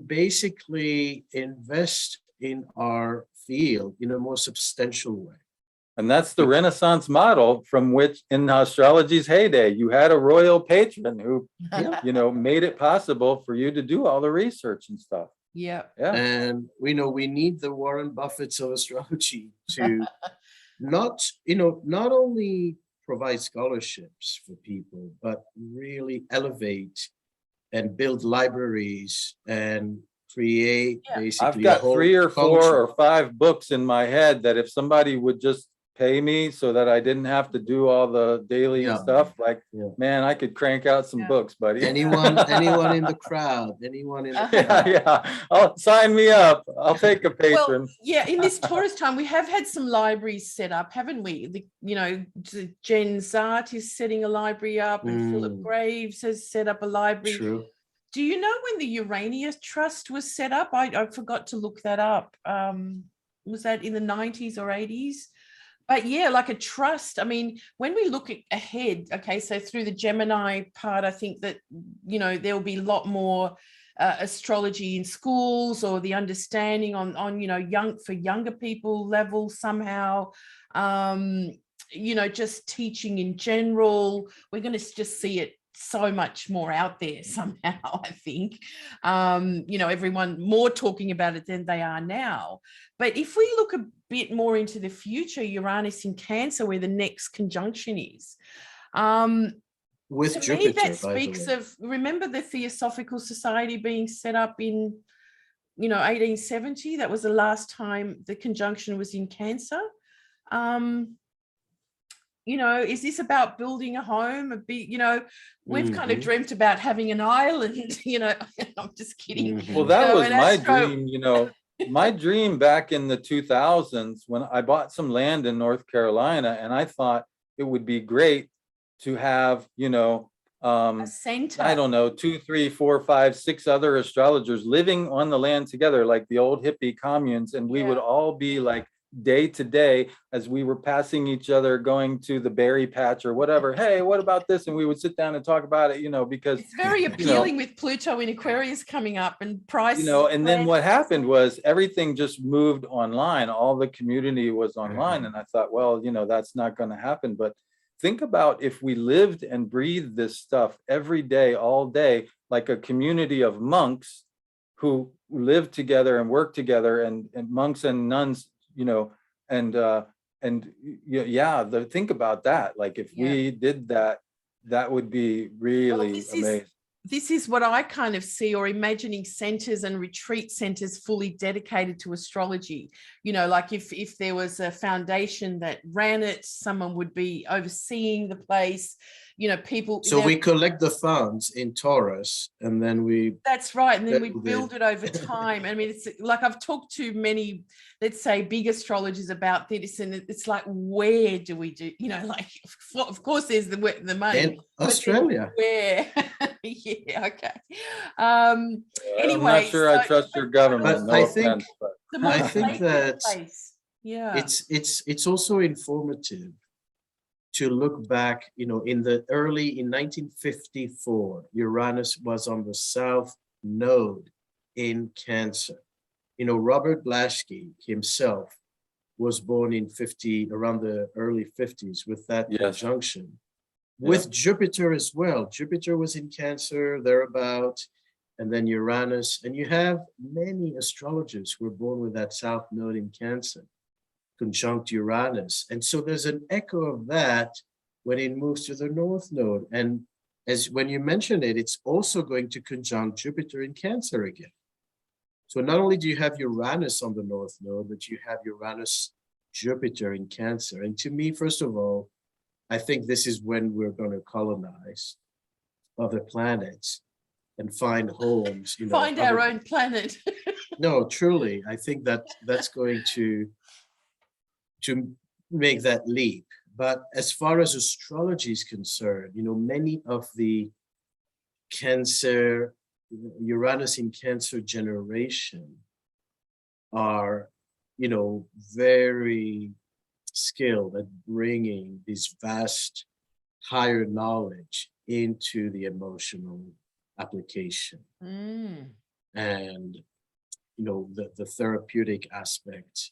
basically invest in our field in a more substantial way. And that's the Renaissance model from which in astrology's heyday, you had a royal patron who, made it possible for you to do all the research and stuff. Yeah. And we need the Warren Buffetts of astrology to not only provide scholarships for people, but really elevate and build libraries and create basically I've got 3 or 4 culture. or 5 books in my head that if somebody would just pay me so that I didn't have to do all the daily stuff, man, I could crank out some books, buddy. Anyone in the crowd, I'll sign me up. I'll take a patron. Well, in this Taurus time, we have had some libraries set up, haven't we? Jen Zart is setting a library up, and Philip Graves has set up a library. True. Do you know when the Urania Trust was set up? I forgot to look that up. Was that in the 90s or 80s? But like a trust. I mean, when we look ahead, okay, so through the Gemini part, I think that, there will be a lot more astrology in schools, or the understanding on for younger people level somehow, just teaching in general. We're going to just see it so much more out there somehow, I think. Everyone more talking about it than they are now. But if we look a bit more into the future, Uranus in Cancer, where the next conjunction is, with to Jupiter, me that speaks of, remember the Theosophical Society being set up in 1870? That was the last time the conjunction was in Cancer. Is this about building a home? We've kind of dreamt about having an island, I'm just kidding. Well, that was my dream, my dream back in the 2000s when I bought some land in North Carolina, and I thought it would be great to have, a center. I don't know, 2, 3, 4, 5, 6 other astrologers living on the land together, like the old hippie communes, and we would all be like day to day as we were passing each other, going to the berry patch or whatever. Hey, what about this? And we would sit down and talk about it, because it's very appealing with Pluto in Aquarius coming up and price. And then what happened was everything just moved online. All the community was online. And I thought, well, that's not going to happen. But think about if we lived and breathed this stuff every day, all day, like a community of monks who live together and work together, and monks and nuns, think about that. Like if we did that, that would be really amazing. This is what I kind of see, or imagining centers and retreat centers fully dedicated to astrology. Like if there was a foundation that ran it, someone would be overseeing the place, you know, people. So we collect the funds in Taurus, and then we. That's right, and then we build build it over time. I mean, it's like I've talked to many, let's say, big astrologers about this, and it's like, where do we do? You know, like of course there's the money In Australia. Where? Yeah, okay. Anyway, I'm not sure I trust your government. But No I think- offense, but the more I think sacred that place. Yeah, it's also informative to look back, you know, in 1954, Uranus was on the South Node in Cancer. You know, Robert Blaschke himself was born in around the early 50s with that Yes. conjunction. With Jupiter as well. Jupiter was in Cancer, thereabout, and then Uranus. And you have many astrologers who were born with that South Node in Cancer, conjunct Uranus. And so there's an echo of that when it moves to the North Node. And as when you mention it, it's also going to conjunct Jupiter in Cancer again. So not only do you have Uranus on the North Node, but you have Uranus, Jupiter in Cancer. And to me, first of all, I think this is when we're going to colonize other planets and find homes. You know, find our own planet. No, truly, I think that's going to make that leap. But as far as astrology is concerned, you know, many of the Cancer, Uranus in Cancer generation are, you know, very skilled at bringing this vast higher knowledge into the emotional application. And, you know, the therapeutic aspect.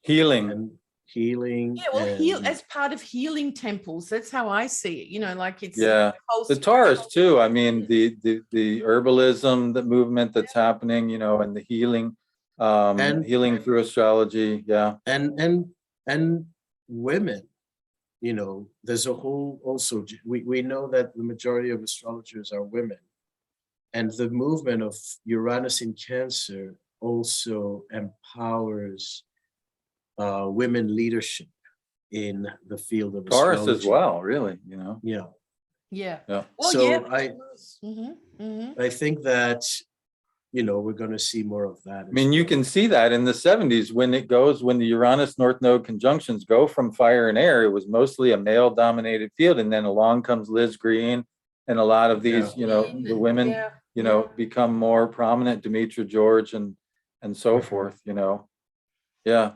healing. And healing. Yeah, well, and, as part of healing temples. That's how I see it. You know, like it's Yeah, whole the Taurus too. I mean, the herbalism, the movement that's happening, you know, and the healing, And- healing through astrology. Yeah, and women, you know, there's a whole also, we know that the majority of astrologers are women. And the movement of Uranus in Cancer also empowers women leadership in the field of Taurus astrology. as well. Really, you know. Yeah. Yeah. Yeah. Well, So yeah. I think that, you know, we're going to see more of that. I mean, you can see that in the 70s when the Uranus North Node conjunctions go from fire and air. It was mostly a male dominated field. And then along comes Liz Green and a lot of these, you know, the women, Yeah. you know, become more prominent, Demetra George and so forth, you know. Yeah.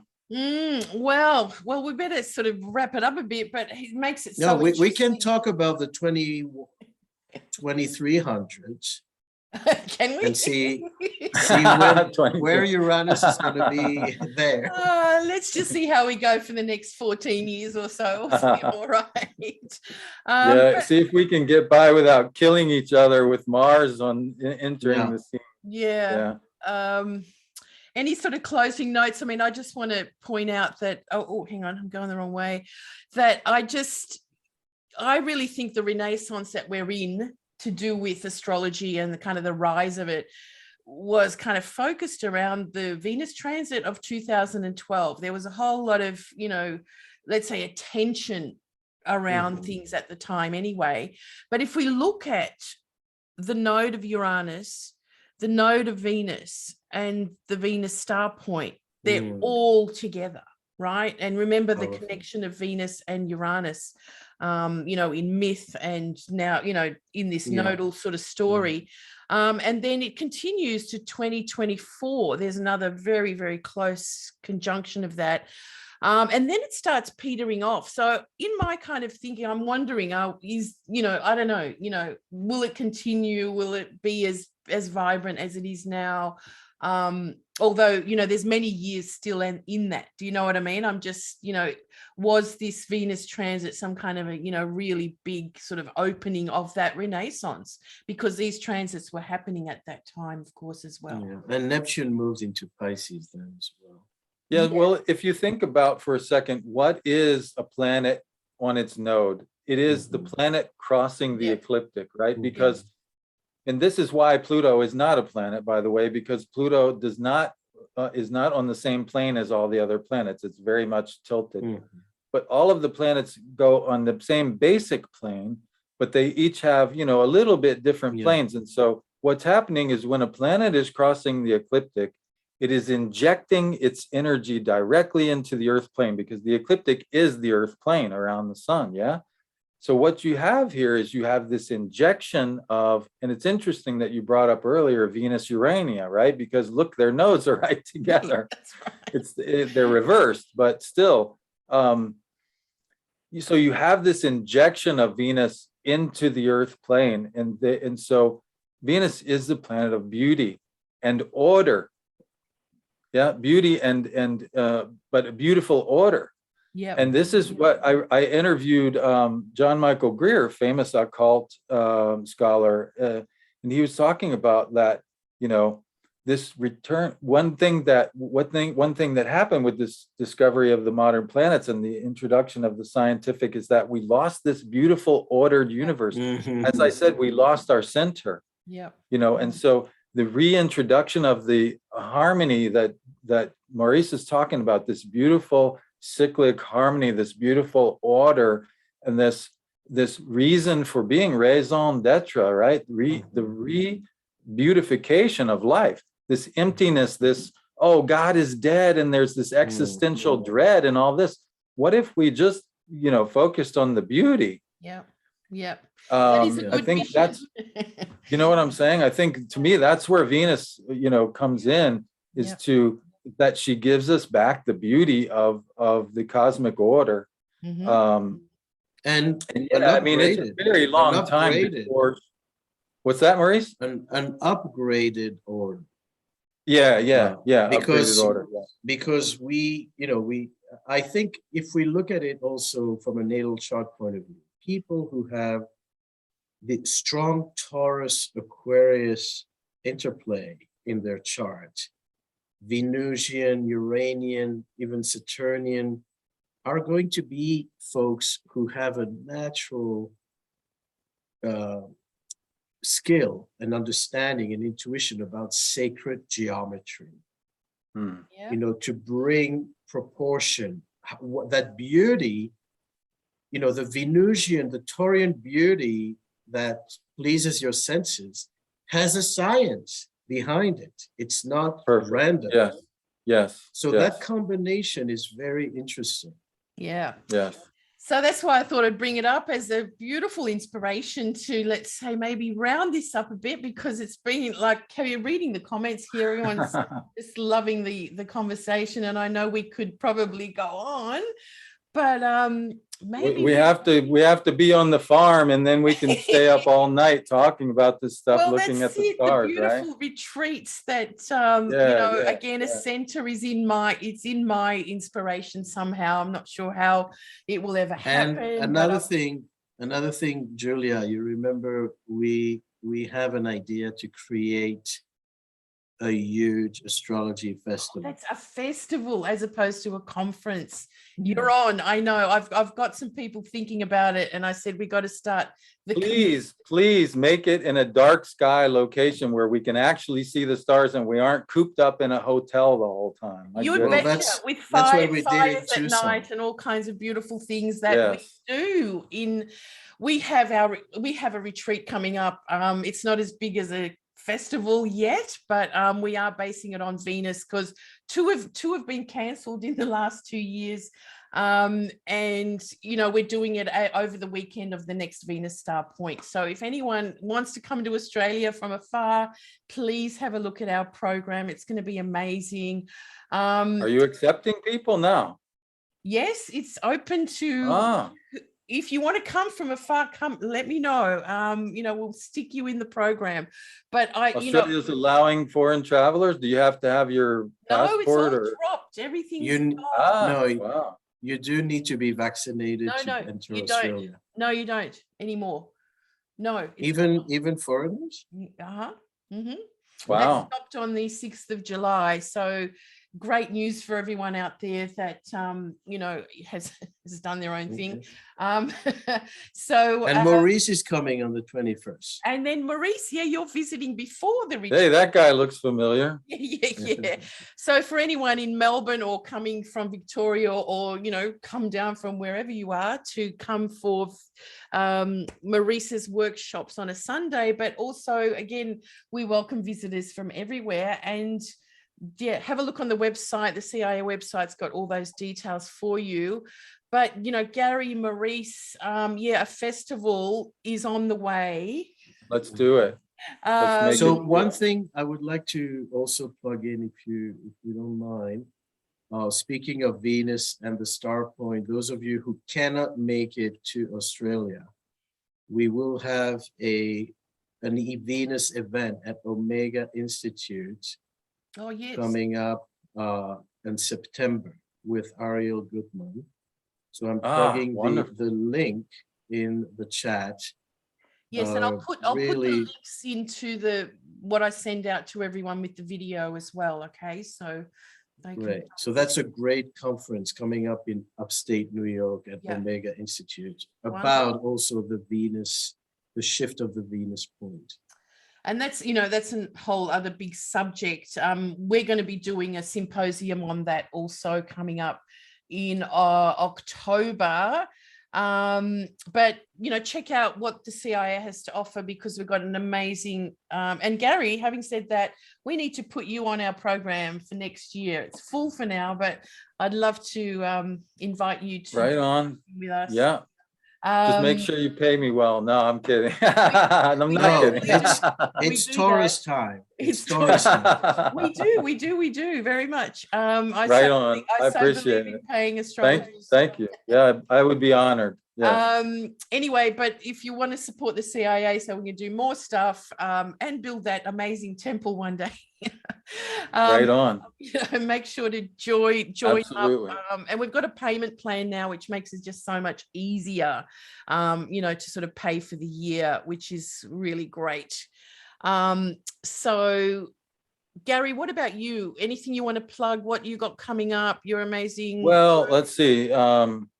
Well, we better sort of wrap it up a bit, but it makes it No, so we can interesting. talk about the 2300s Can we? and see When, where Uranus is going to be there. Let's just see how we go for the next 14 years or so. We'll see, all right. yeah, see if we can get by without killing each other with Mars entering the scene. Yeah. Any sort of closing notes? I mean, I just want to point out that, hang on, I'm going the wrong way, that I really think the Renaissance that we're in to do with astrology and the kind of the rise of it was kind of focused around the Venus transit of 2012. There was a whole lot of, you know, let's say attention around things at the time anyway. But if we look at the node of Uranus, the node of Venus, and the Venus star point, they're all together, right? And remember the connection of Venus and Uranus, you know, in myth and now, you know, in this nodal sort of story. And then it continues to 2024. There's another very, very close conjunction of that. And then it starts petering off. So in my kind of thinking, I'm wondering, is, you know, I don't know, you know, will it continue? Will it be as vibrant as it is now? Although, you know, there's many years still in that. Do you know what I mean? I'm just, you know, was this Venus transit some kind of a, you know, really big sort of opening of that Renaissance? Because these transits were happening at that time, of course, as well. Yeah. And Neptune moves into Pisces then as well. Yeah, well, if you think about for a second, what is a planet on its node? It is the planet crossing the ecliptic, right? Because, and this is why Pluto is not a planet, by the way, because Pluto is not on the same plane as all the other planets. It's very much tilted. but all of the planets go on the same basic plane, but they each have, you know, a little bit different Yeah. planes. And so what's happening is when a planet is crossing the ecliptic, it is injecting its energy directly into the Earth plane, because the ecliptic is the Earth plane around the sun. Yeah. So what you have here is you have this injection of, and it's interesting that you brought up earlier Venus Urania, right? Because look, their nodes are right together. That's right. They're reversed, but still. So you have this injection of Venus into the Earth plane, and so Venus is the planet of beauty and order. Yeah, beauty and but a beautiful order. Yeah. And this is what I interviewed John Michael Greer, famous occult scholar, and he was talking about that, you know, this return. One thing that happened with this discovery of the modern planets and the introduction of the scientific is that we lost this beautiful ordered universe. Mhm. As I said, we lost our center. Yeah. You know, and so the reintroduction of the harmony that Maurice is talking about, this beautiful cyclic harmony, this beautiful order, and this reason for being, raison d'etre, right? The re-beautification of life, this emptiness, this, oh, God is dead, and there's this existential dread and all this. What if we just, you know, focused on the beauty? Yeah. Yeah. That is a good I think vision. that's, you know what I'm saying? I think, to me, that's where Venus, you know, comes in, is Yeah. to that she gives us back the beauty of the cosmic order. Mhm. And Yeah, I mean, it's a very long time before. What's that, Maurice? an upgraded order. Yeah. Because upgraded order. Yeah. because I think if we look at it also from a natal chart point of view, people who have the strong Taurus Aquarius interplay in their chart, Venusian, Uranian, even Saturnian, are going to be folks who have a natural skill and understanding and intuition about sacred geometry. Yeah. You know, to bring proportion, that beauty, you know, the Venusian, the Taurian beauty that pleases your senses has a science behind it. It's not Perfect. random. Yes. So that combination is very interesting. Yeah. Yes. So that's why I thought I'd bring it up as a beautiful inspiration to, let's say, maybe round this up a bit, because it's been like, you're reading the comments here, everyone's just loving the conversation, and I know we could probably go on, but maybe we have to be on the farm, and then we can stay up all night talking about this stuff, looking at the stars, the beautiful right? retreats that again, a center is in my inspiration somehow. I'm not sure how it will ever happen. And another thing, Julia, you remember we have an idea to create a huge astrology festival. That's a festival as opposed to a conference. You're on. I know. I've got some people thinking about it, and I said we got to start. Please make it in a dark sky location where we can actually see the stars, and we aren't cooped up in a hotel the whole time. You would betcha, with fires at night and all kinds of beautiful things that we do. We have a retreat coming up. It's not as big as a festival yet, but we are basing it on Venus, because two have been cancelled in the last 2 years, and we're doing it over the weekend of the next Venus star point. So if anyone wants to come to Australia from afar, please have a look at our program. It's going to be amazing. Are you accepting people now? Yes, it's open to if you want to come from afar, come, let me know. We'll stick you in the program. But Australia's allowing foreign travelers. Do you have to have your passport? No, it's all dropped. Everything's wow. You do need to be vaccinated to enter Australia. No, you don't anymore. No. Even foreigners? Mm-hmm. Wow. That stopped on the 6th of July. So great news for everyone out there that, you know, has done their own thing. So and Maurice is coming on the 21st. And then Maurice, yeah, you're visiting before the retreat. Hey, that guy looks familiar. Yeah. So for anyone in Melbourne or coming from Victoria, or, you know, come down from wherever you are to come for Maurice's workshops on a Sunday, but also, again, we welcome visitors from everywhere. And yeah, have a look on the website. The CIA website's got all those details for you. But, you know, Gary, Maurice, yeah, a festival is on the way. Let's do it. So one thing I would like to also plug in, if you don't mind, speaking of Venus and the star point, those of you who cannot make it to Australia, we will have an Venus event at Omega Institute coming up in September with Ariel Goodman. So I'm plugging the link in the chat. Yes, and I'll put the links into what I send out to everyone with the video as well. Okay, so great. So that's a great conference coming up in upstate New York at Omega Institute about also the Venus, the shift of the Venus point. And that's, you know, that's a whole other big subject. We're going to be doing a symposium on that also coming up in October. But, you know, check out what the CIA has to offer, because we've got an amazing, and Gary, having said that, we need to put you on our program for next year. It's full for now, but I'd love to invite you to right on with us. Yeah. Just make sure you pay me well. No, I'm kidding. I'm not kidding. It's Taurus time. It's Taurus time. We do very much. I appreciate it. Paying astrologers. Thank you. Yeah, I would be honored. Yeah. Anyway, but if you want to support the CIA so we can do more stuff and build that amazing temple one day, right on. You know, make sure to join Absolutely. up. And we've got a payment plan now, which makes it just so much easier, you know, to sort of pay for the year, which is really great. So Gary, what about you? Anything you want to plug? What you got coming up? You're amazing. Well, let's see.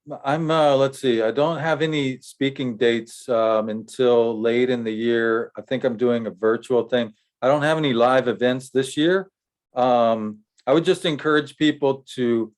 Let's see. I don't have any speaking dates until late in the year. I think I'm doing a virtual thing. I don't have any live events this year. I would just encourage people to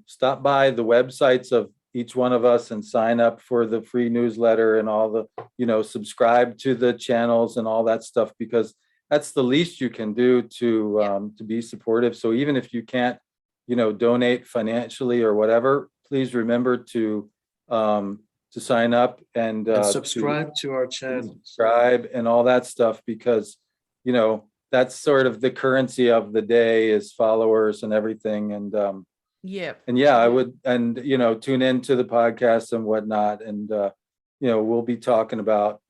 stop by the websites of each one of us and sign up for the free newsletter and all the, you know, subscribe to the channels and all that stuff, because that's the least you can do to be supportive. So even if you can't, you know, donate financially or whatever, please remember to sign up and subscribe to our channel, subscribe and all that stuff, because, you know, that's sort of the currency of the day is followers and everything. And I would, and, you know, tune into the podcast and whatnot. And, you know, we'll be talking about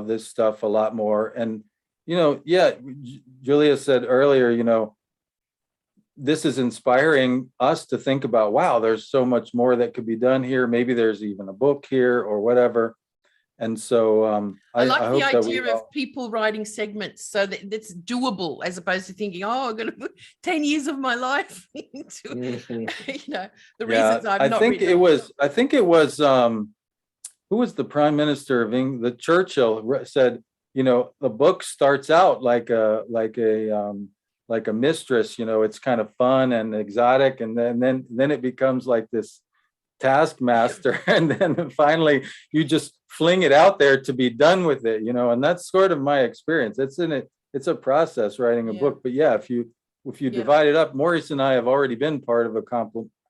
this stuff a lot more. And, you know, Julia said earlier, you know, this is inspiring us to think about, wow, there's so much more that could be done here. Maybe there's even a book here or whatever. And so I like the idea of people writing segments so that it's doable, as opposed to thinking, oh, I'm going to put 10 years of my life into, you know, the reasons I've not written. I think it was, who was the Prime Minister of England? The Churchill said, you know, the book starts out like a mistress, you know, it's kind of fun and exotic, and then it becomes like this taskmaster, and then finally you just fling it out there to be done with it, you know. And that's sort of my experience. It's a process writing a book. But yeah, if you divide it up, Maurice and I have already been part of a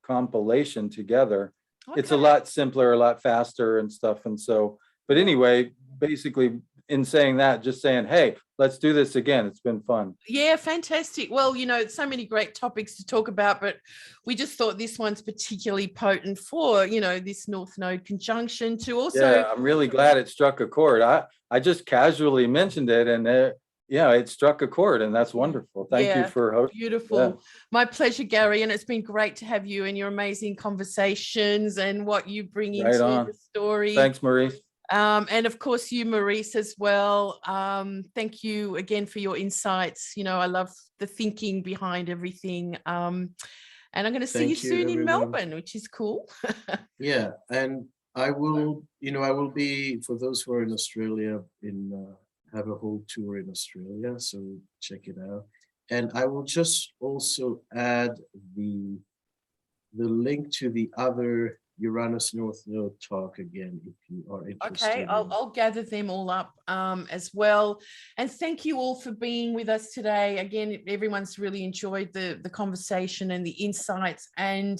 compilation together. Okay. It's a lot simpler, a lot faster and stuff. And so, but anyway, basically, in saying that, just saying, hey, let's do this again. It's been fun. Yeah, fantastic. Well, you know, so many great topics to talk about, but we just thought this one's particularly potent for, you know, this North Node conjunction to also. Yeah, I'm really glad it struck a chord. I just casually mentioned it, and it struck a chord, and that's wonderful. Thank you for hosting. Beautiful. Yeah. My pleasure, Gary. And it's been great to have you and your amazing conversations and what you bring into the story. Thanks, Maurice. And of course, you, Maurice, as well. Thank you again for your insights. You know, I love the thinking behind everything. And I'm going to see you Thank you, soon in everyone. Melbourne, which is cool. Yeah, and I will, I will be, for those who are in Australia, have a whole tour in Australia, so check it out. And I will just also add the link to the other Uranus North Node talk again, if you are interested. Okay, I'll gather them all up as well. And thank you all for being with us today. Again, everyone's really enjoyed the conversation and the insights. And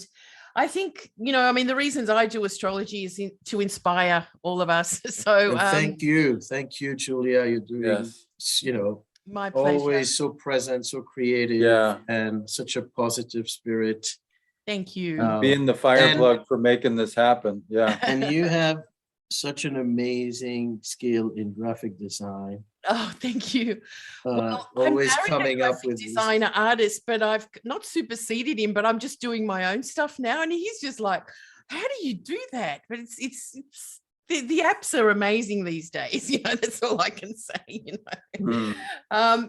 I think, I mean, the reasons I do astrology is to inspire all of us. So thank you, Julia. You're doing, my pleasure. Always so present, so creative, Yeah, and such a positive spirit. Thank you. being the fire plug for making this happen. Yeah. And you have such an amazing skill in graphic design. Oh, thank you. Well, Always I'm coming up with designer artist, but I've not superseded him, but I'm just doing my own stuff now. And he's just like, how do you do that? But it's the apps are amazing these days. That's all I can say.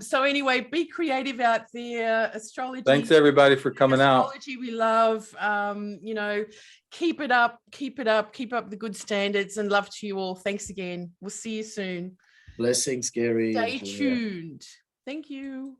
So anyway, be creative out there. Astrology. Thanks everybody for coming out. Astrology we love. Keep it up, keep the good standards, and love to you all. Thanks again. We'll see you soon. Blessings, Cary. Stay tuned. Thank you.